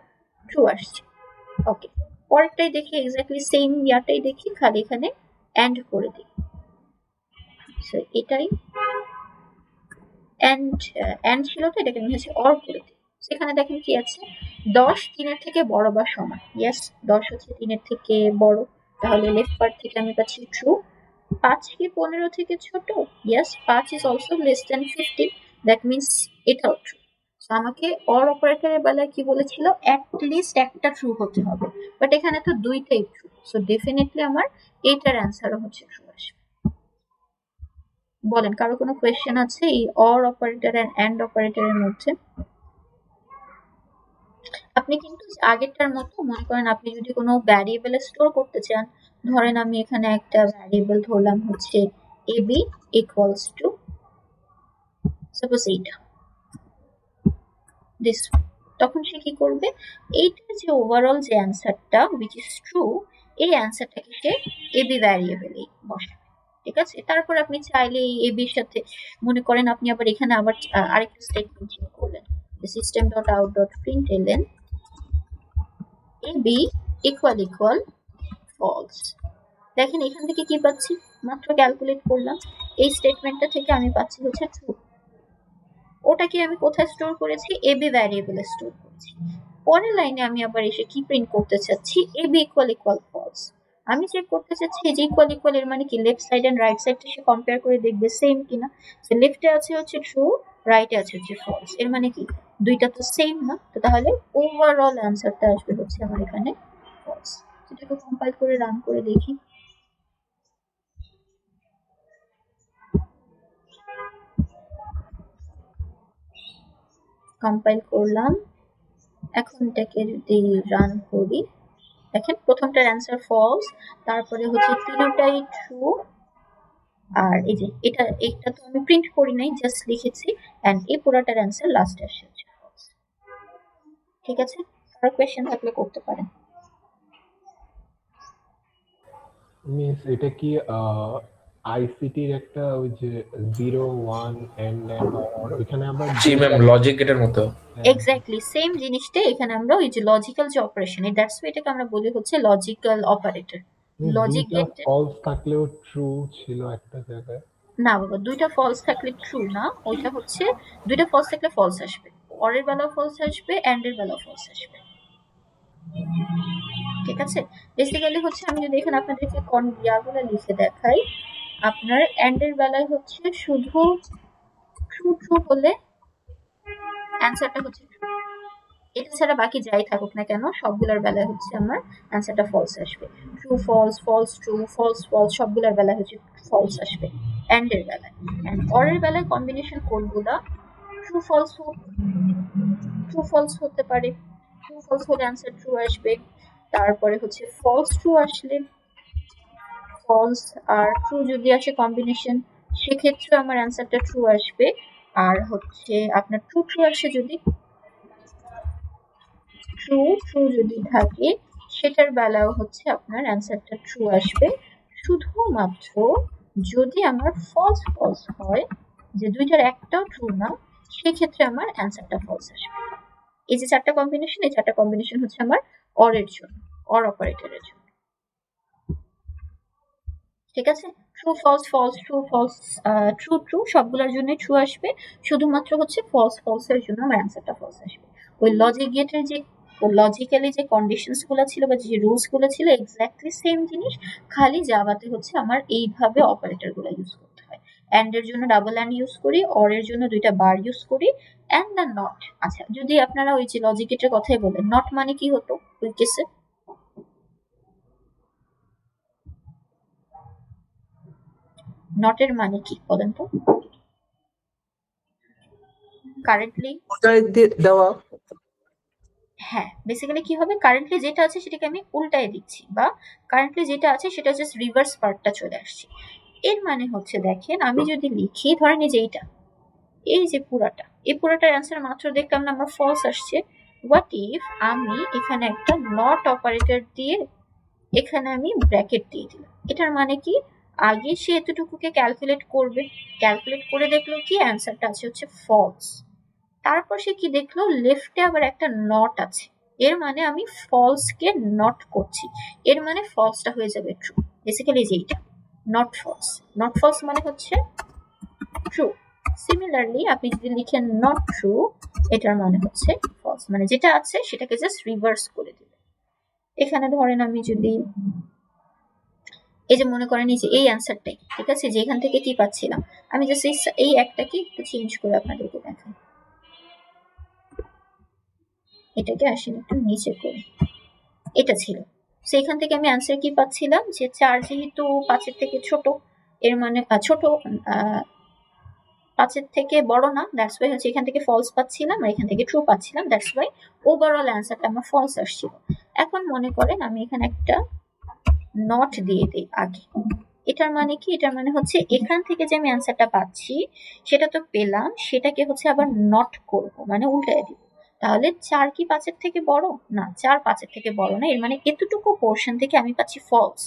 S1: ট্রু আসছে। ওকে, পরেরটাই দেখি, এক্স্যাক্টলি সেম ইয়াটাই দেখি, খালি এখানে অ্যান্ড করে দিই। সো এটাই অ্যান্ড ছিল তো এটাকে আমি হচ্ছে অর করে দিই। সেখানে দেখেন কি আছে 10 3 এর থেকে বড় বা সমান, ইয়েস 10 হচ্ছে 3 এর থেকে বড়, তাহলে লেফট পার্ট থেকে আমি পাচ্ছি ট্রু। 5 কি 15 থেকে ছোট, yes 5 is also less than 50, that means এটাও ট্রু। আমাকে অর অপারেটরের বেলায় কি বলেছিল অ্যাটলিস্ট একটা ট্রু হতে হবে, বাট এখানে তো দুইটাই ট্রু, সো ডেফিনেটলি আমার এইটার অ্যান্সারও হচ্ছে ট্রু আসবে। বলেন কারো কোনো কোয়েশ্চেন আছে এই অর অপারেটর এন্ড অপারেটরের মধ্যে? আপনি কিন্তু আগেরটার মতো মনে করেন আপনি যদি কোনো ভ্যারিয়েবল স্টোর করতে চান, ধরেন আমি এখানে একটা ভ্যারিয়েবল ধরলাম হচ্ছে ab equals to সাপোজ এইটা দিস, তখন সে কি করবে এইটার যে ওভারঅল যে অ্যান্সারটা হুইচ ইজ ট্রু এই অ্যান্সারটাকে সে ab ভ্যারিয়েবলে বসাবে, ঠিক আছে। তারপর আপনি চাইলে এই ab এর সাথে মনে করেন আপনি আবার এখানে আবার আরেকটা স্টেটমেন্ট চেক করলেন system.out.println ab equal false। দেখেন এখান থেকে কি পাচ্ছি, মাত্র ক্যালকুলেট করলাম এই স্টেটমেন্টটা থেকে আমি পাচ্ছি হচ্ছে ট্রু। ওটাকে আমি কোথায় স্টোর করেছি ab ভ্যারিয়েবলে স্টোর করেছি। পরের লাইনে আমি আবার এসে কি প্রিন্ট করতে চাচ্ছি ab equal false। আমি চেক করতে চাচ্ছি এই যে ইকুয়াল এর মানে কি লেফট সাইড এন্ড রাইট সাইডটা সে কম্পেয়ার করে দেখবে সেম কিনা। সো লেফটে আছে হচ্ছে ট্রু, রাইটে আছে হচ্ছে ফলস, এর মানে কি দুইটা তো সেম না, তো তাহলে ওভারঅল অ্যান্সারটা আসবে হচ্ছে আমার এখানে ফলস। সেটাকে কম্পাইল করে রান করে দেখি। কম্পাইল করলাম, এখন এটাকে যদি রান করি দেখেন প্রথমটার অ্যান্সার ফলস, তারপরে হচ্ছে তিনটাই ট্রু, আর এই যে এটা তো আমি প্রিন্ট করি নাই জাস্ট লিখেছি, এন্ড এই পুরোটার অ্যান্সার লাস্টে আসছে হচ্ছে ফলস। ঠিক আছে, আর কোশ্চেন থাকলে করতে পারেন।
S3: মিস এটা কি আইসিটির একটা ওই যে 0 1 এন্ড অর ওইখানে আবার
S4: জি ম্যাম, লজিক গেটের মতো।
S1: এক্স্যাক্টলি সেম জিনিসটা এখানে আমরা ওই যে লজিক্যাল যে অপারেশন, দ্যাটস ওয়াই এটাকে আমরা বলি হচ্ছে logical operator. Logic gate
S3: false থাকলেও ট্রু ছিল একটা জায়গায়।
S1: না বাবা, দুইটা ফলস থাকলে ট্রু না, ওইটা হচ্ছে দুইটা ফলস থাকলে ফলস আসবে, অরের বেলাও ফলস আসবে এন্ড এর বেলাও ফলস আসবে, ঠিক আছে। বেসিক্যালি হচ্ছে আমি যদি এখানে আপনাদেরকে ইয়াগুলো লিখে দেখাই, আপনার এন্ড এর বেলায় হচ্ছে শুধু ট্রু হলে অ্যান্সারটা হচ্ছে ট্রু, এটা ছাড়া বাকি যাই থাকুক না কেন সবগুলোর বেলায় হচ্ছে আমার অ্যান্সারটা ফলস আসবে। True false, false true, false false সবগুলোর বেলায় হচ্ছে ফলস আসবে অ্যান্ড এর বেলায়। অ্যান্ড অর এর বেলায় কম্বিনেশন কোডগুলো ট্রু ফলস হোক, ট্রু ফলস হতে পারে, ট্রু ফলস হলে অ্যান্সার ট্রু আসবে। তারপরে হচ্ছে ফলস ট্রু আসলে ফলস আর ট্রু যদি আসে কম্বিনেশন সেক্ষেত্রে আমার অ্যান্সারটা ট্রু আসবে। আর হচ্ছে আপনার ট্রু ট্রু আসে যদি ট্রু ট্রু যদি থাকে সেটার বেলাও হচ্ছে আপনার অ্যান্সারটা ট্রু আসবে, শুধুমাত্র যদি আমার ফলস ফলস হয় যে দুইটার একটাও ট্রু না সেক্ষেত্রে আমার অ্যান্সারটা ফলস আসবে। এই যে চারটা কম্বিনেশন, এই চারটা কম্বিনেশন হচ্ছে আমার অর এর জন্য, অর অপারেটরের জন্য। ঠিক আছে, true false false true false true true সবগুলোর জন্য ট্রু আসবে, শুধুমাত্র হচ্ছে ফলস ফলস এর জন্য আমার অ্যান্সারটা ফলস আসবে। ওই লজিক গেটের যে লজিক্যালি যে কন্ডিশনস গুলো ছিল বা যে রুলস গুলো ছিল এক্স্যাক্টলি সেম জিনিস, খালি জাভাতে হচ্ছে আমার এইভাবে অপারেটর গুলো ইউজ করতে হয়। অ্যান্ড এর জন্য ডাবল অ্যান্ড ইউজ করি, অর এর জন্য দুইটা বার ইউজ করি, অ্যান্ড দ্য নট। আচ্ছা, যদি আপনারা ওই যে লজিক গেটের কথাই বলেন, নট মানে কি হতো ওই কেসে? নটের মানে কি বলেন তো? কারেন্টলি
S2: দেওয়া।
S1: হ্যাঁ, বেসিক্যালি কি হবে, কারেন্টলি যেটা আছে সেটাকে আমি উল্টায় দিচ্ছি, বা কারেন্টলি যেটা আছে সেটা জাস্ট রিভার্স পার্টটা চলে আসছে। এর মানে হচ্ছে দেখেন, আমি যদি লিখি ধরেন এই যে এইটা, এই যে পুরাটা, এই পুরাটার অ্যান্সার মাত্র দেখলাম না আমার ফলস আসছে। হোয়াট ইফ আমি এখানে একটা নট অপারেটর দিয়ে এখানে আমি ব্র্যাকেট দিয়ে দিলাম, এটার মানে কি, আগে সে এতটুকুকে ক্যালকুলেট করবে, ক্যালকুলেট করে দেখলো কি অ্যান্সারটা আছে হচ্ছে ফলস, তারপর সে কি দেখলো লেফটে আবার একটা নট আছে, এর মানে আমি ফলস কে নট করছি, এর মানে ফলসটা হয়ে যাবে ট্রু। বেসিক্যালি যেইটা নট ফলস, নট ফলস মানে হচ্ছে ট্রু। সিমিলারলি আপনি যদি লিখেন নট ট্রু, এটার মানে হচ্ছে ফলস, মানে যেটা আছে সেটাকে জাস্ট রিভার্স করে দিবে। এখানে ধরেন আমি যদি এই যে মনে করেন এই যে এই অ্যান্সারটাই ঠিক আছে, যে এখান থেকে কি পাচ্ছিলাম, আমি জাস্ট এই একটাকে একটু চেঞ্জ করে আপনাদেরকে দেখাই, এটাকে আসেন একটু নিচে করি, এটা ছিল সেখান থেকে আমি অ্যান্সার কি পাচ্ছিলাম যে 4 যেহেতু 5-এর থেকে ছোট, এর মানে ছোট 5-এর থেকে বড় না, দ্যাটস ওয়াই হচ্ছে এখান থেকে ফলস পাচ্ছিলাম আর এখান থেকে ট্রু পাচ্ছিলাম, দ্যাটস ওয়াই ওভারঅল অ্যান্সারটা আমার ফলস আসছিল। এখন মনে করেন আমি এখানে একটা নট দিয়ে দিই আগে, এটার মানে কি, এটার মানে হচ্ছে এখান থেকে যে আমি অ্যান্সারটা পাচ্ছি সেটা তো পেলাম, সেটাকে হচ্ছে আবার নট করব, মানে উল্টায় দিব। তাহলে 4 কি 5-এর থেকে বড় না, 4 5-এর থেকে বড় না, এর মানে এতটুকু পোর্শন থেকে আমি পাচ্ছি ফলস,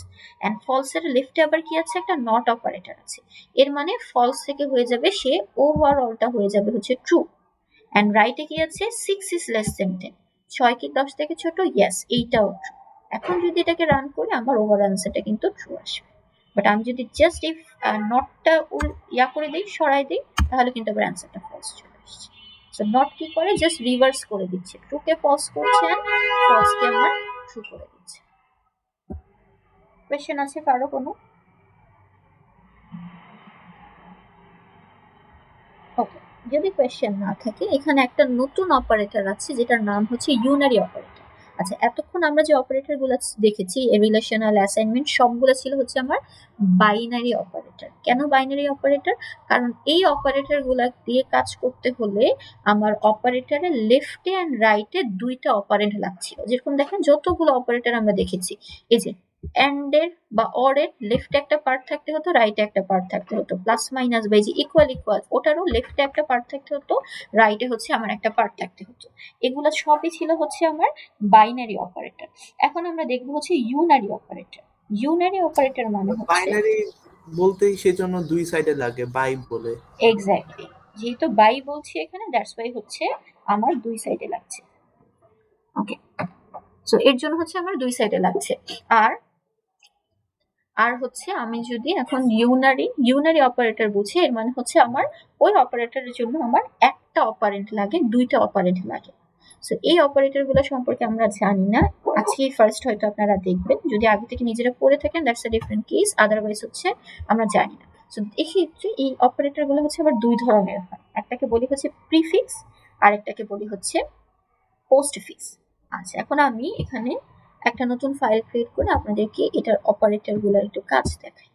S1: এন্ড ফলস এর লেফটে আবার কি আছে, একটা নট অপারেটর আছে, এর মানে ফলস থেকে হয়ে যাবে সে ওভারঅলটা হয়ে যাবে হচ্ছে ট্রু। এন্ড রাইটে কি আছে, 6 ইজ লেস দেন 10, 6 কি 10 থেকে ছোট, ইয়েস এইটাও ট্রু। এখন যদি এটাকে রান করি আমার ওভার অ্যান্সারটা কিন্তু ট্রু আসবে। বাট আমি যদি জাস্ট এই নটটা করে দিই, সরাই দিই, তাহলে কিন্তু আবার অ্যান্সারটা ফলস চলে আসছে। সো নট কি করে, জাস্ট রিভার্স করে দিচ্ছে, ট্রু কে ফলস করছে আর ফলস কে আমার ট্রু করে দিচ্ছে। কোয়েশ্চেন আছে কারো কোনো? ওকে, যদি কোয়েশ্চেন না থাকে, এখানে একটা নতুন অপারেটর আছে যেটার নাম হচ্ছে ইউনারি অপারেটর। আচ্ছা, এতক্ষণ আমরা যে অপারেটর গুলো দেখেছি রিলেশনাল, অ্যাসাইনমেন্ট, সবগুলো ছিল হচ্ছে আমার বাইনারি অপারেটর। কেন বাইনারি অপারেটর? কারণ এই অপারেটর গুলা দিয়ে কাজ করতে হলে আমার অপারেটরের লেফটে এন্ড রাইটে দুইটা অপারেন্ট লাগছিল। যেরকম দেখেন যতগুলো অপারেটর আমরা দেখেছি, এই যে এন্ড এর বা অর এর লেফটে একটা পার্ট থাকতে হতো, রাইটে একটা পার্ট থাকতে হতো, প্লাস মাইনাস বা যে ইকুয়াল ইকুয়াল, ওটারও লেফটে একটা পার্ট থাকতে হতো, রাইটে হচ্ছে আমার একটা পার্ট থাকতে হতো। এগুলো সবই ছিল হচ্ছে আমার বাইনারি অপারেটর। এখন আমরা দেখবো হচ্ছে ইউনারি অপারেটর। ইউনারি অপারেটর মানে হচ্ছে
S2: বাইনারি বলতেই সেজন্য দুই সাইডে লাগে বাই বলে।
S1: এক্স্যাক্টলি, যেহেতু বাই বলছি এখানে, দ্যাটস ওয়াই হচ্ছে আমার দুই সাইডে লাগছে। ওকে, সো এর জন্য হচ্ছে আমার দুই সাইডে লাগছে। আর হচ্ছে আমি যদি এখন ইউনারি অপারেটর বুঝি, এর মানে হচ্ছে আমার ওই অপারেটরের জন্য আমার একটা অপারেন্ট লাগে, দুইটা অপারেন্ট লাগে। সো এই অপারেটর গুলো সম্পর্কে আমরা জানি না, আজকে ফার্স্ট হয়তো আপনারা দেখবেন, যদি আগে থেকে নিজেরা পড়ে থাকেন that's a different case, otherwise হচ্ছে আমরা জানি না। সো এক্ষেত্রে এই অপারেটর গুলো হচ্ছে আবার দুই ধরনের হয়, একটাকে বলি হচ্ছে প্রিফিক্স আর একটাকে বলি হচ্ছে পোস্টফিক্স। আচ্ছা, এখন আমি এখানে একটা নতুন ফাইল ক্রিয়েট করে আপনাদেরকে এটার অপারেটর গুলো একটু কাজ দেখাই।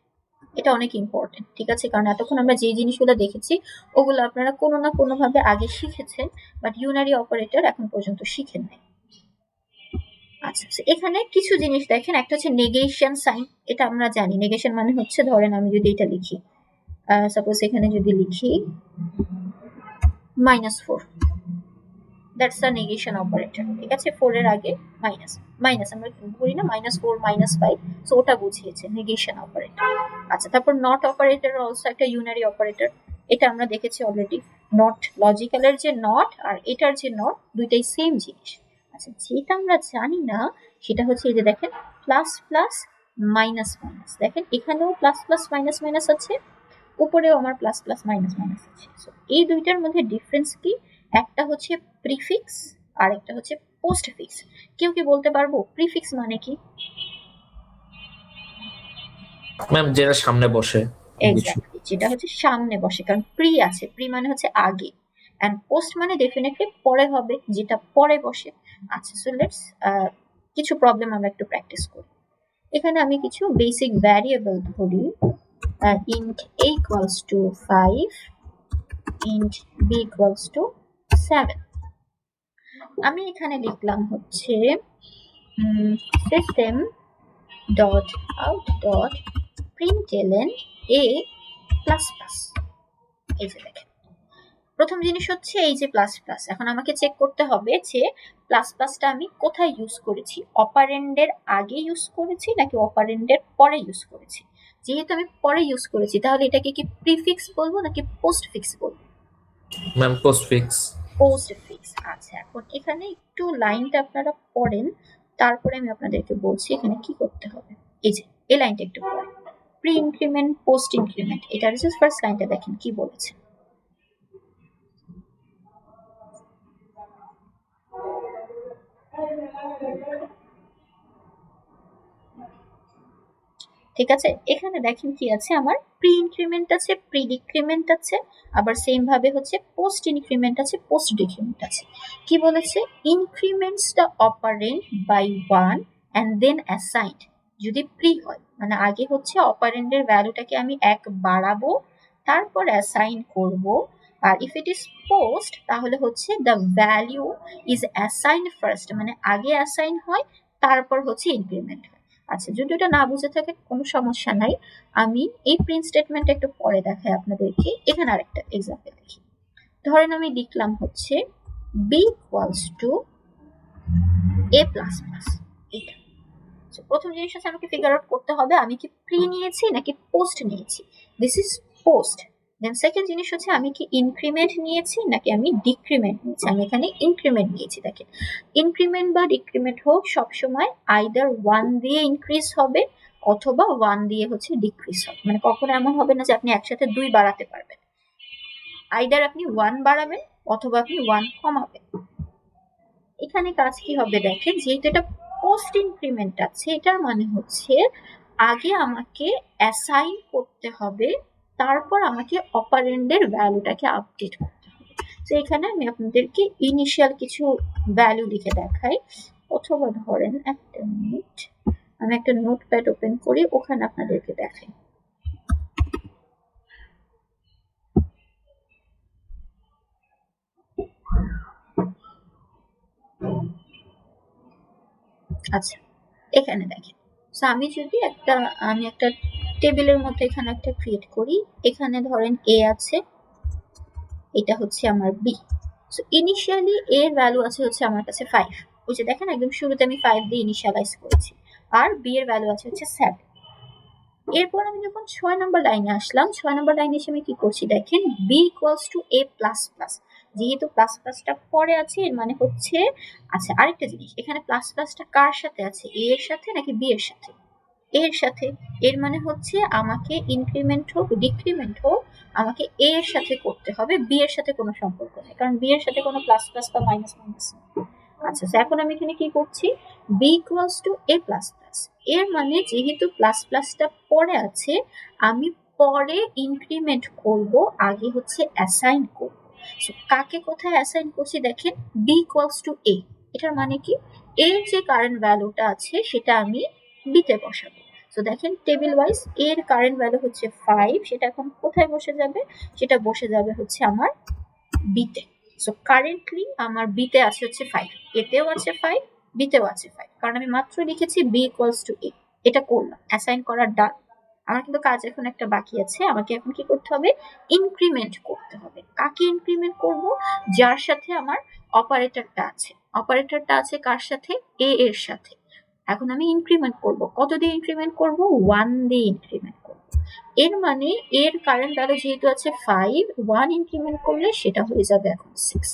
S1: এটা অনেক ইম্পর্টেন্ট, ঠিক আছে? কারণ এতক্ষণ আমরা যে জিনিসগুলো দেখেছি ওগুলো আপনারা কোনো না কোনো ভাবে আগে শিখেছেন, বাট ইউনারি অপারেটর এখন পর্যন্ত শিখেন নাই। আচ্ছা, এখানে কিছু জিনিস দেখেন। একটা হচ্ছে নেগেশন সাইন, এটা আমরা জানি। নেগেশন মানে হচ্ছে, ধরেন আমি যদি এটা লিখি, সাপোজ এখানে যদি লিখি -4, দ্যাটস আ নেগেশন অপারেটর, ঠিক আছে? 4 এর আগে মাইনাস, মাইনাস আমরা বলি না -4 -5, সো ওটা বুঝিয়েছে নেগেশন অপারেটর। আচ্ছা, তারপর নট অপারেটর অলসো একটা ইউনারি অপারেটর, এটা আমরা দেখেছি অলরেডি। নট, লজিক্যালের যে নট আর এটার যে নট, দুইটাই সেম জিনিস। আচ্ছা, যেটা আমরা জানি না সেটা হচ্ছে এই যে দেখেন প্লাস প্লাস মাইনাস মাইনাস, দেখেন এখানেও প্লাস প্লাস মাইনাস মাইনাস আছে, উপরেও আমার প্লাস প্লাস মাইনাস মাইনাস আছে। সো এই দুইটার মধ্যে ডিফারেন্স কি? একটা হচ্ছে প্রিফিক্স আর একটা হচ্ছে পোস্টফিক্স। কেউ কি বলতে পারবো প্রিফিক্স মানে কি?
S4: ম্যাম যেটা সামনে বসে,
S1: এক্স্যাক্টলি, যেটা হচ্ছে সামনে বসে, কারণ প্রি আছে, প্রি মানে হচ্ছে আগে, এন্ড পোস্ট মানে ডেফিনেটলি পরে হবে, যেটা পরে বসে। আচ্ছা, সো লেটস কিছু প্রবলেম আমরা একটু প্র্যাকটিস করি। এখানে আমি কিছু বেসিক ভ্যারিয়েবল ধরি, int a equals to 5, int b equals to 7। আমি এখানে লিখলাম হচ্ছে system dot out dot println a plus plus. এই যে দেখেন, প্রথম জিনিস হচ্ছে এই যে প্লাস প্লাস। এখন আমাকে চেক করতে হবে যে প্লাস প্লাসটা আমি কোথায় ইউজ করেছি, অপারেন্ডের আগে ইউজ করেছি নাকি অপারেন্ডের পরে ইউজ করেছি। যেহেতু আমি পরে ইউজ করেছি, তাহলে এটাকে কি প্রিফিক্স বলবো নাকি পোস্টফিক্স বলবো?
S4: Ma'am postfix.
S1: পোস্টফিক্স। আচ্ছা, এখন এখানে একটু লাইনটা আপনারা পড়েন, তারপরে আমি আপনাদেরকে বলছি এখানে কি করতে হবে। এই যে এই লাইনটা একটু পড়েন, প্রি ইনক্রিমেন্ট পোস্ট ইনক্রিমেন্ট, এটার জাস্ট ফার্স্ট লাইনটা দেখেন কি বলেছে। ঠিক আছে, এখানে দেখেন কি আছে, আমার প্রি ইনক্রিমেন্ট আছে, প্রি ডিক্রিমেন্ট আছে, আবার সেম ভাবে হচ্ছে পোস্ট ইনক্রিমেন্ট আছে, পোস্ট ডিক্রিমেন্ট আছে। কি বলেছে? Increments the operand by 1 and then assigned. যদি প্রি হয় মানে আগে হচ্ছে অপারেন্ডের ভ্যালুটাকে আমি 1 বাড়াবো, তারপর অ্যাসাইন করব। আর ইফ ইট ইজ পোস্ট, তাহলে হচ্ছে the value is assigned first, মানে আগে অ্যাসাইন হয় তারপর হচ্ছে ইনক্রিমেন্ট হয়। আচ্ছা, যদি ওটা না বুঝে থাকে কোনো সমস্যা নাই, আমি এই প্রিন্ট স্টেটমেন্ট একটু পরে দেখাই আপনাদেরকে। এখানে আরেকটা এক্সাম্পল দেখি। ধরেন আমি লিখলাম হচ্ছে b equals to a plus plus, এটা। প্রথম জিনিস হচ্ছে আমাকে ফিগার আউট করতে হবে আমি কি প্রি নিয়েছি নাকি পোস্ট নিয়েছি। This is post. Then second জিনিস হচ্ছে আমি কি ইনক্রিমেন্ট নিয়েছি নাকি আমি ডিক্রিমেন্ট নিয়েছি। আমি এখানে ইনক্রিমেন্ট নিয়েছি। দেখেন, ইনক্রিমেন্ট বা ডিক্রিমেন্ট হোক, সবসময় আইদার 1 দিয়ে ইনক্রিজ হবে অথবা 1 দিয়ে হচ্ছে ডিক্রিজ হবে। মানে কখনো এমন হবে না যে আপনি একসাথে 2 বাড়াতে পারবেন। আইদার আপনি 1 বাড়াবেন অথবা আপনি 1 কমাবেন। এখানে কাজ কি হবে দেখেন, যেহেতু এটা পোস্ট ইনক্রিমেন্ট আছে, এটার মানে হচ্ছে আগে আমাকে অ্যাসাইন করতে হবে, তারপর আমাকে অপারেন্ডের ভ্যালুটাকে আপডেট করতে হবে। তো এখানে আমি আপনাদেরকে ইনিশিয়াল কিছু ভ্যালু লিখে দেখাই, অথবা ধরেন একটা মিনিট, আমি একটা নোটপ্যাড ওপেন করি, ওখানে আপনাদেরকে দেখাই। আচ্ছা, এখানে দেখেন, আমি যদি আমি একটা টেবিলের মধ্যে এখানে একটা ক্রিয়েট করি, এখানে ধরেন এ আছে, এটা হচ্ছে আমার বি। সো ইনিশিয়ালি এর ভ্যালু আছে হচ্ছে আমার কাছে 5, ওই যে দেখেন একদম শুরুতে আমি 5 দিয়ে ইনিশিয়ালাইজ করেছি। আর বি এর ভ্যালু আছে হচ্ছে 7। এরপর আমি যখন 6 নম্বর লাইনে আসলাম, 6 নম্বর লাইনে এসে আমি কি করছি দেখেন, B equals to A plus plus. যেহেতু প্লাস প্লাসটা পরে আছে, এর মানে হচ্ছে, আচ্ছা আরেকটা জিনিস, এখানে প্লাস প্লাসটা কার সাথে আছে, এ এর সাথে নাকি বি এর সাথে? এর সাথে। এর মানে হচ্ছে আমাকে ইনক্রিমেন্ট হোক ডিক্রিমেন্ট হোক, আমাকে এ এর সাথে করতে হবে, বি এর সাথে কোনো সম্পর্ক নেই, কারণ বি এর সাথে কোনো প্লাস প্লাস বা মাইনাস মাইনাস নেই। আচ্ছা, এখন আমি এখানে কি করছি, B equals to A plus plus. এর মানে যেহেতু প্লাস প্লাসটা পরে আছে, আমি পরে ইনক্রিমেন্ট করব, আগে হচ্ছে অ্যাসাইন করব। সো কাকে কোথায় অ্যাসাইন করছি দেখেন, বি ইকুয়ালস টু এ, এটার মানে কি, এর যে কারেন্ট ভ্যালুটা আছে সেটা আমি বিতে বসাবো। তো দেখেন টেবিল ওয়াইজ এর কারেন্ট ভ্যালু হচ্ছে 5, সেটা এখন কোথায় বসে যাবে, সেটা বসে যাবে হচ্ছে আমার বিতে। সো কারেন্টলি আমার বিতে আছে হচ্ছে 5, এতেও আছে 5, বিতেও আছে 5, কারণ আমি মাত্র লিখেছি বি ইকুয়ালস টু এ। এটা করলাম, অ্যাসাইন করা ডান। আমার কিন্তু কাজ এখন একটা বাকি আছে, আমাকে এখন কি করতে হবে, ইনক্রিমেন্ট করতে হবে। কাকে ইনক্রিমেন্ট করব, যার সাথে আমার অপারেটরটা আছে। অপারেটরটা আছে কার সাথে, এ এর সাথে। এখন আমি ইনক্রিমেন্ট করব, কত দিয়ে ইনক্রিমেন্ট করব, 1 দিয়ে ইনক্রিমেন্ট করব। এর মানে এর কারেন্ট ভ্যালু যেহেতু আছে 5, 1 ইনক্রিমেন্ট করলে সেটা হয়ে যাবে এখন 6।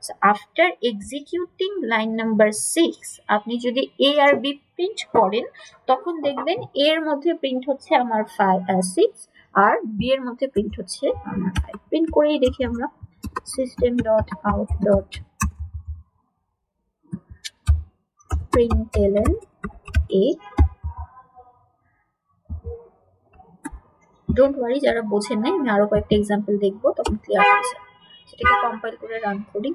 S1: So after executing line number 6, আপনি যদি a আর b প্রিন্ট করেন তখন দেখবেন এর মধ্যে প্রিন্ট হচ্ছে আমার 6 আর b এর মধ্যে প্রিন্ট হচ্ছে আমার 5। প্রিন্ট করেই দেখি আমরা, system.out.println a। ডোন্ট ওয়ারি, যারা বোঝেন নাই আমি আরো কয়েকটা এক্সাম্পল দেখবো, তখন ক্লিয়ার হয়ে যাবে। সেটাকে কম্পাইল করে রান করি।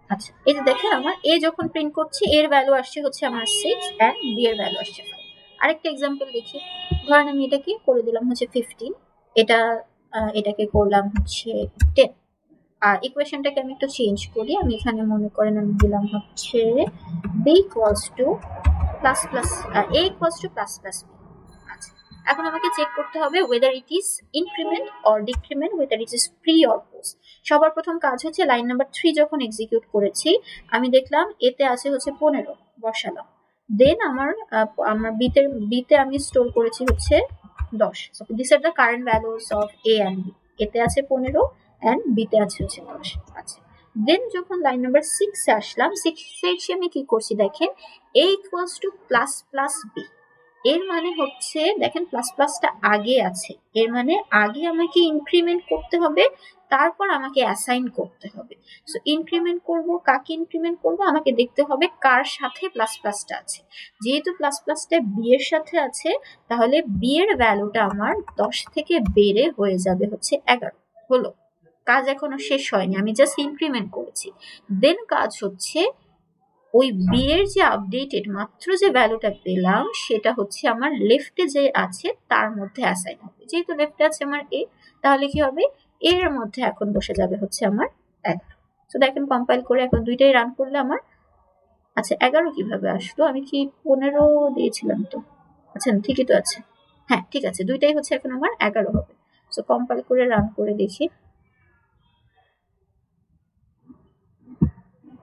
S1: আচ্ছা, এই যে দেখেন আমার এ যখন প্রিন্ট করছি এর ভ্যালু আসছে হচ্ছে আমার 6 এন্ড বি এর ভ্যালু আসছে 5। আরেকটা এক্সাম্পল দেখি, ধরেন আমি এটাকে করে দিলাম হচ্ছে 15, এটাকে করলাম হচ্ছে 10। আর ইকুয়েশনটাকে আমি একটু চেঞ্জ করি, আমি এখানে মনে করেন আমি দিলাম হচ্ছে b equals to plus plus a equals to plus plus b। আচ্ছা, এখন আমাকে চেক করতে হবে whether it is increment or decrement, whether it is pre or post। সবার প্রথম কাজ হচ্ছে লাইন নাম্বার 3 যখন এক্সিকিউট করেছি আমি দেখলাম এতে আছে হচ্ছে 15, বসালাম। দেন আমার বিতে আমি স্টোর করেছি হচ্ছে 10। So this are the current values of a and b। এতে আছে 15 এন্ড বিতে আছে হচ্ছে 10। আচ্ছা, দেন যখন লাইন নাম্বার 6 এ আসলাম, 6 এ এসে আমি কি করছি দেখেন, a equals to plus plus b। এর মানে হচ্ছে দেখেন প্লাস প্লাসটা আগে আছে, এর মানে আগে আমাকে ইনক্রিমেন্ট করতে হবে, তারপর আমাকে অ্যাসাইন করতে হবে। সো ইনক্রিমেন্ট করব, কাকে ইনক্রিমেন্ট করব, আমাকে দেখতে হবে কার সাথে প্লাস প্লাসটা আছে। যেহেতু প্লাস প্লাসটা বি এর সাথে আছে, তাহলে বি এর ভ্যালুটা আমার 10 থেকে বেড়ে হয়ে যাবে হচ্ছে 11। হলো, কাজ এখনো শেষ হয়নি, আমি জাস্ট ইনক্রিমেন্ট করেছি। দেন কাজ হচ্ছে ওই বি এর যে আপডেটেড মাত্র যে ভ্যালুটা পেলাম সেটা হচ্ছে আমার লেফটে যে আছে তার মধ্যে অ্যাসাইন হবে। যেহেতু লেফটে আছে আমার এ, তাহলে কি হবে, এর মধ্যে এখন বসে যাবে হচ্ছে আমার 11। তো দেখেন কম্পাইল করে এখন দুইটাই রান করলে আমার, আচ্ছা 11 কিভাবে আসলো, আমি কি 15 দিয়েছিলাম তো, আচ্ছা ঠিকই তো আছে, হ্যাঁ ঠিক আছে, দুইটাই হচ্ছে এখন আমার 11 হবে। সো কম্পাইল করে রান করে দেখি,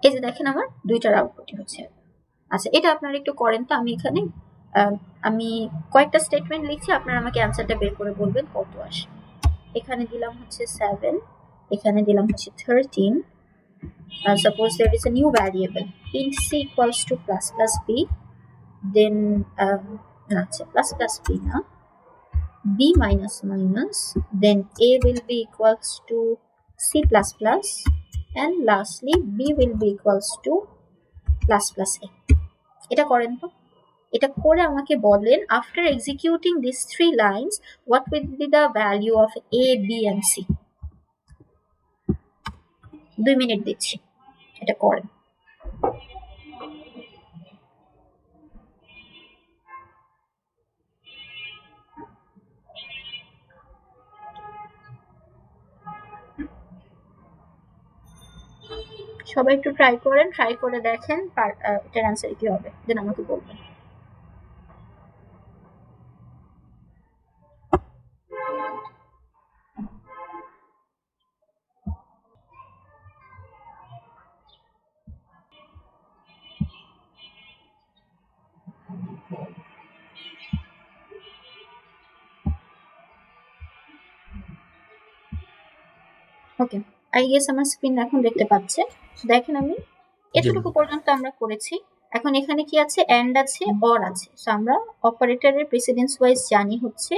S1: এই যে দেখেন আমার দুইটার আউটপুটই হচ্ছে। আচ্ছা, এটা আপনারা একটু করেন তো, আমি এখানে আমি কয়েকটা স্টেটমেন্ট লিখছি, আপনারা আমাকে অ্যান্সারটা বের করে বলবেন কত আসে। এখানে দিলাম হচ্ছে 7, এখানে দিলাম হচ্ছে 13। Suppose there is a new variable int c equals to plus plus b, then আচ্ছা plus plus b না, b minus minus, then a will be equals to c plus plus, and lastly b will be equals to plus plus a। এটা করেন তো, এটা করে আমাকে বলেন after executing these 3 lines what will be the value of a, b and c। 2 minute দিচ্ছি, এটা করেন। সবাই একটু ট্রাই করেন, ট্রাই করে দেখেন এটার অ্যান্সার কি হবে, দেন আমাকে বলবেন। ওকে, আই গেস আমার স্ক্রিন এখন দেখতে পাচ্ছে। দেখেন আমি এতটুকু পর্যন্ত আমরা করেছি। এখন এখানে কি আছে, এন্ড আছে, অর আছে। সো আমরা অপারেটরের প্রেসিডেন্স ওয়াইজ জানি হচ্ছে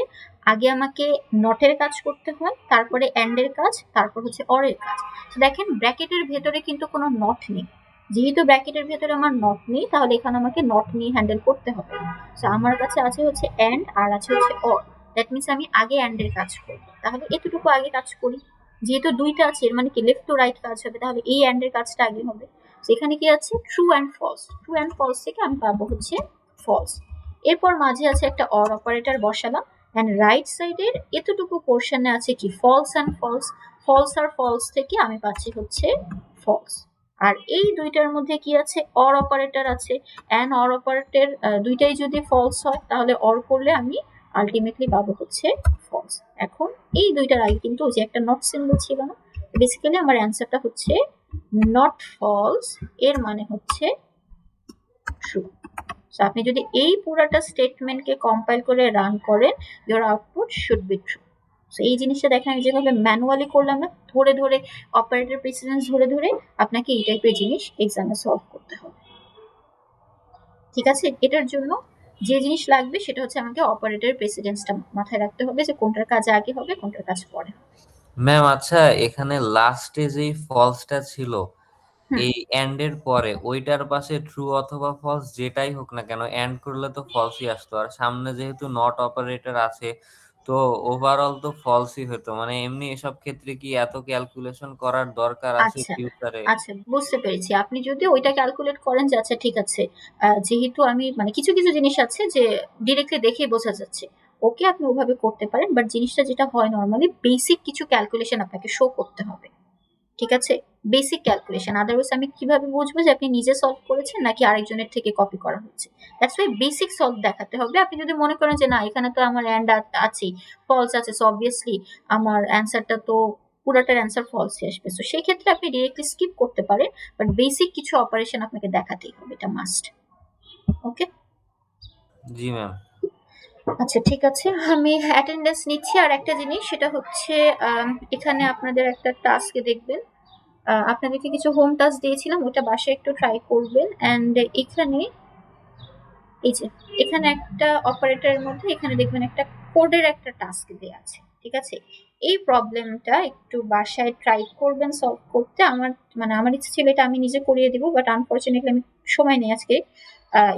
S1: আগে আমাকে নটের কাজ করতে হয়, তারপরে এন্ডের কাজ, তারপর হচ্ছে অরের কাজ। দেখেন ব্র্যাকেটের ভেতরে কিন্তু কোনো নট নেই, যেহেতু ব্র্যাকেটের ভেতরে আমার নট নেই, তাহলে এখানে আমাকে নট নিয়ে হ্যান্ডেল করতে হবে। সো আমার কাছে আছে হচ্ছে অ্যান্ড আর আছে হচ্ছে অর। দ্যাট মিনস আমি আগে অ্যান্ড এর কাজ করবো, তাহলে এতটুকু আগে কাজ করি। যেহেতু দুইটা আছে, এর মানে কি লেফট টু রাইট কাজ হবে, তাহলে এই অ্যান্ড এর কাজটা আগে হবে। সেখানে কি আছে, true and false. True and false থেকে আমি পাবো হচ্ছে ফলস। এরপর মাঝে আছে একটা অর অপারেটর বসালাম, অ্যান্ড রাইট সাইডের এতটুকু পোর্শনে আছে কি ফলস অ্যান্ড ফলস। ফলস আর ফলস থেকে আমি পাচ্ছি হচ্ছে ফলস। আর এই দুইটার মধ্যে কি আছে, অর অপারেটর আছে, অ্যান্ড অর অপারেটর দুইটাই যদি ফলস হয় তাহলে অর করলে আমি আলটিমেটলি পাবো হচ্ছে ফলস। এখন এই দুইটার আগে কিন্তু ওই যে একটা নট সিম্বল ছিল না, বেসিক্যালি আমার অ্যান্সারটা হচ্ছে নট ফলস, এর মানে হচ্ছে ট্রু। সো আপনি যদি এই পুরাটা স্টেটমেন্টকে কম্পাইল করে রান করেন, your output should be true. So এই জিনিসটা দেখেন আমি যেভাবে ম্যানুয়ালি করলাম না, ধরে ধরে অপারেটর প্রেসিডেন্স ধরে ধরে আপনাকে এই টাইপের জিনিস এক্সামে সলভ করতে হবে। ঠিক আছে, এটার জন্য যে জিনিস লাগবে সেটা হচ্ছে আমাকে অপারেটর প্রেসিডেন্সটা মাথায় রাখতে হবে, যে কোনটার কাজ আগে হবে কোনটার কাজ পরে হবে।
S5: ম্যাম আচ্ছা, এখানে লাস্টে যেই ফলসটা ছিল
S1: হুম।
S5: এই এন্ড এর পরে, ওইটার পাশে ট্রু অথবা ফলস যেটাই হোক না কেন, এন্ড করলে তো ফলসই আসতো, আর সামনে যেহেতু নট অপারেটর আছে তো ওভারঅল তো ফলসই হতো। মানে এমনি এসব ক্ষেত্রে কি এত ক্যালকুলেশন করার দরকার আছে
S1: আচ্ছা
S5: ফিউচারে?
S1: আচ্ছা, বুঝতে পেরেছি। আপনি যদি ওইটা ক্যালকুলেট করেন যে আচ্ছা ঠিক আছে, যেহেতু আমি মানে কিছু কিছু জিনিস আছে যে ডিরেক্টলি দেখেই বোঝা যাচ্ছে, ওকে আপনি ওভাবে করতে পারেন, বাট জিনিসটা যেটা হয় নর্মালি বেসিক কিছু ক্যালকুলেশন আপনাকে শো করতে হবে। ঠিক আছে, বেসিক ক্যালকুলেশন, আদারওয়াইজ আমি কিভাবে বুঝবো যে আপনি নিজে সলভ করেছেন নাকি আরেকজনের থেকে কপি করা হচ্ছে? দ্যাটস ওয়াই বেসিক সলভ দেখাতে হবে। আপনি যদি মনে করেন যে না এখানে তো আমার অ্যান্ড আছেই, ফলস আছে, সো অবভিয়াসলি আমার অ্যান্সারটা তো পুরোটার অ্যান্সার ফলসই আসবে, সো সেই ক্ষেত্রে আপনি ডিরেক্টলি স্কিপ করতে পারেন, বাট বেসিক কিছু অপারেশন আপনাকে দেখাতেই হবে, এটা মাস্ট। ওকে,
S5: জি ম্যাম।
S1: আচ্ছা ঠিক আছে, আমি অ্যাটেন্ডেন্স নিচ্ছি। আর একটা জিনিস সেটা হচ্ছে এখানে আপনাদের একটা টাস্কে দেখবেন, আপনাদেরকে কিছু হোম টাস্ক দিয়েছিলাম, ওটা বাসায় একটু ট্রাই করবেন। অ্যান্ড এখানে এই যে এখানে একটা অপারেটরের মধ্যে এখানে দেখবেন একটা কোডের একটা টাস্ক দেওয়া আছে। ঠিক আছে, এই প্রবলেমটা একটু বাসায় ট্রাই করবেন সলভ করতে। আমার মানে আমার ইচ্ছে ছিল এটা আমি নিজে করিয়ে দিব, বাট আনফরচুনেটলি আমি সময় নেই আজকে।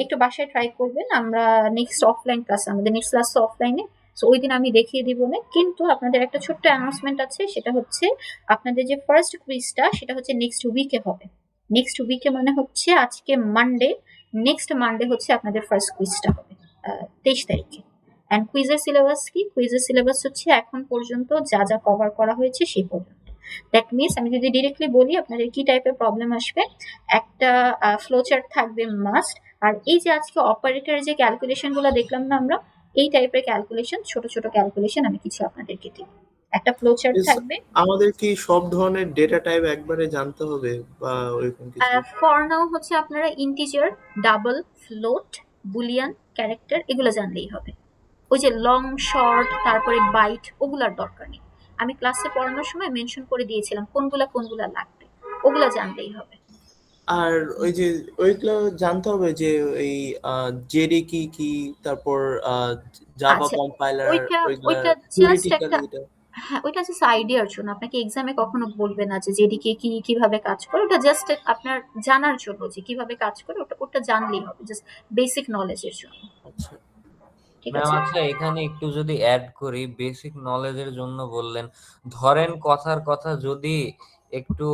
S1: একটু বাসায় ট্রাই করবেন। আমরা নেক্সট অফলাইন ক্লাস, আমাদের নেক্সট ক্লাস অফলাইনে, সো ওই দিন আমি দেখিয়ে দিব না। কিন্তু আপনাদের একটা ছোট্ট অ্যানাউন্সমেন্ট আছে, সেটা হচ্ছে আপনাদের যে ফার্স্ট কুইজটা সেটা হচ্ছে নেক্সট উইকে হবে। নেক্সট উইকে মানে হচ্ছে আজকে মানডে, নেক্সট মানডে হচ্ছে আপনাদের ফার্স্ট কুইজটা হবে 23 তারিখে। অ্যান্ড কুইজের সিলেবাস কি, কুইজের সিলেবাস হচ্ছে এখন পর্যন্ত যা যা কভার করা হয়েছে সেই পর্যন্ত। দ্যাট মিনস আমি যদি ডিরেক্টলি বলি আপনাদের কি টাইপের প্রবলেম আসবে, একটা ফ্লো চার্ট থাকবে মাস্ট। আর এই যে আজকে অপারেটরের যে ক্যালকুলেশন গুলো দেখলাম না আমরা, এই টাইপের ক্যালকুলেশন, ছোট ছোট ক্যালকুলেশন আমি কিছু আপনাদেরকে দিই। একটা ফ্লো চার্ট থাকবে।
S2: আমাদের কি সব ধরনের ডেটা টাইপ একবারে জানতে হবে বা ওইরকম কিছু?
S1: ফর নাও হচ্ছে আপনারা integer, double, float, Boolean, character এগুলো জানলেই হবে। ওই যে লং, শর্ট, তারপরে বাইট, ওগুলার দরকার নেই। আমি ক্লাসে পড়ানোর সময় মেনশন করে দিয়েছিলাম কোনগুলা কোনগুলা লাগবে, ওগুলা জানলেই হবে।
S2: আর ওই যে ওইগুলো জানতে হবে যে এই জেডি কি কি, তারপর জাভা
S1: আচ্ছা,
S2: কম্পাইলার,
S1: ওইটা
S2: ওইগুলা
S1: ওইটা জাস্ট
S2: থিওরিটিক্যালি
S1: একটা,
S2: এটা।
S1: হ্যাঁ ওইটা জাস্ট আইডিয়ার জন্য, আপনাকে এক্সামে কখনো বলবে না যে যেদিকে কি কিভাবে কাজ করে, ওটা জাস্ট আপনার জানার জন্য যে কিভাবে কাজ করে, ওটা ওটা জানলেই হবে, জাস্ট বেসিক নলেজের জন্য।
S2: আচ্ছা
S1: ঠিক
S5: ম্যাম
S1: আছে,
S5: আচ্ছা, এখানে একটু যদি অ্যাড করি, বেসিক নলেজের জন্য বললেন, ধরেন কথার কথা যদি একটু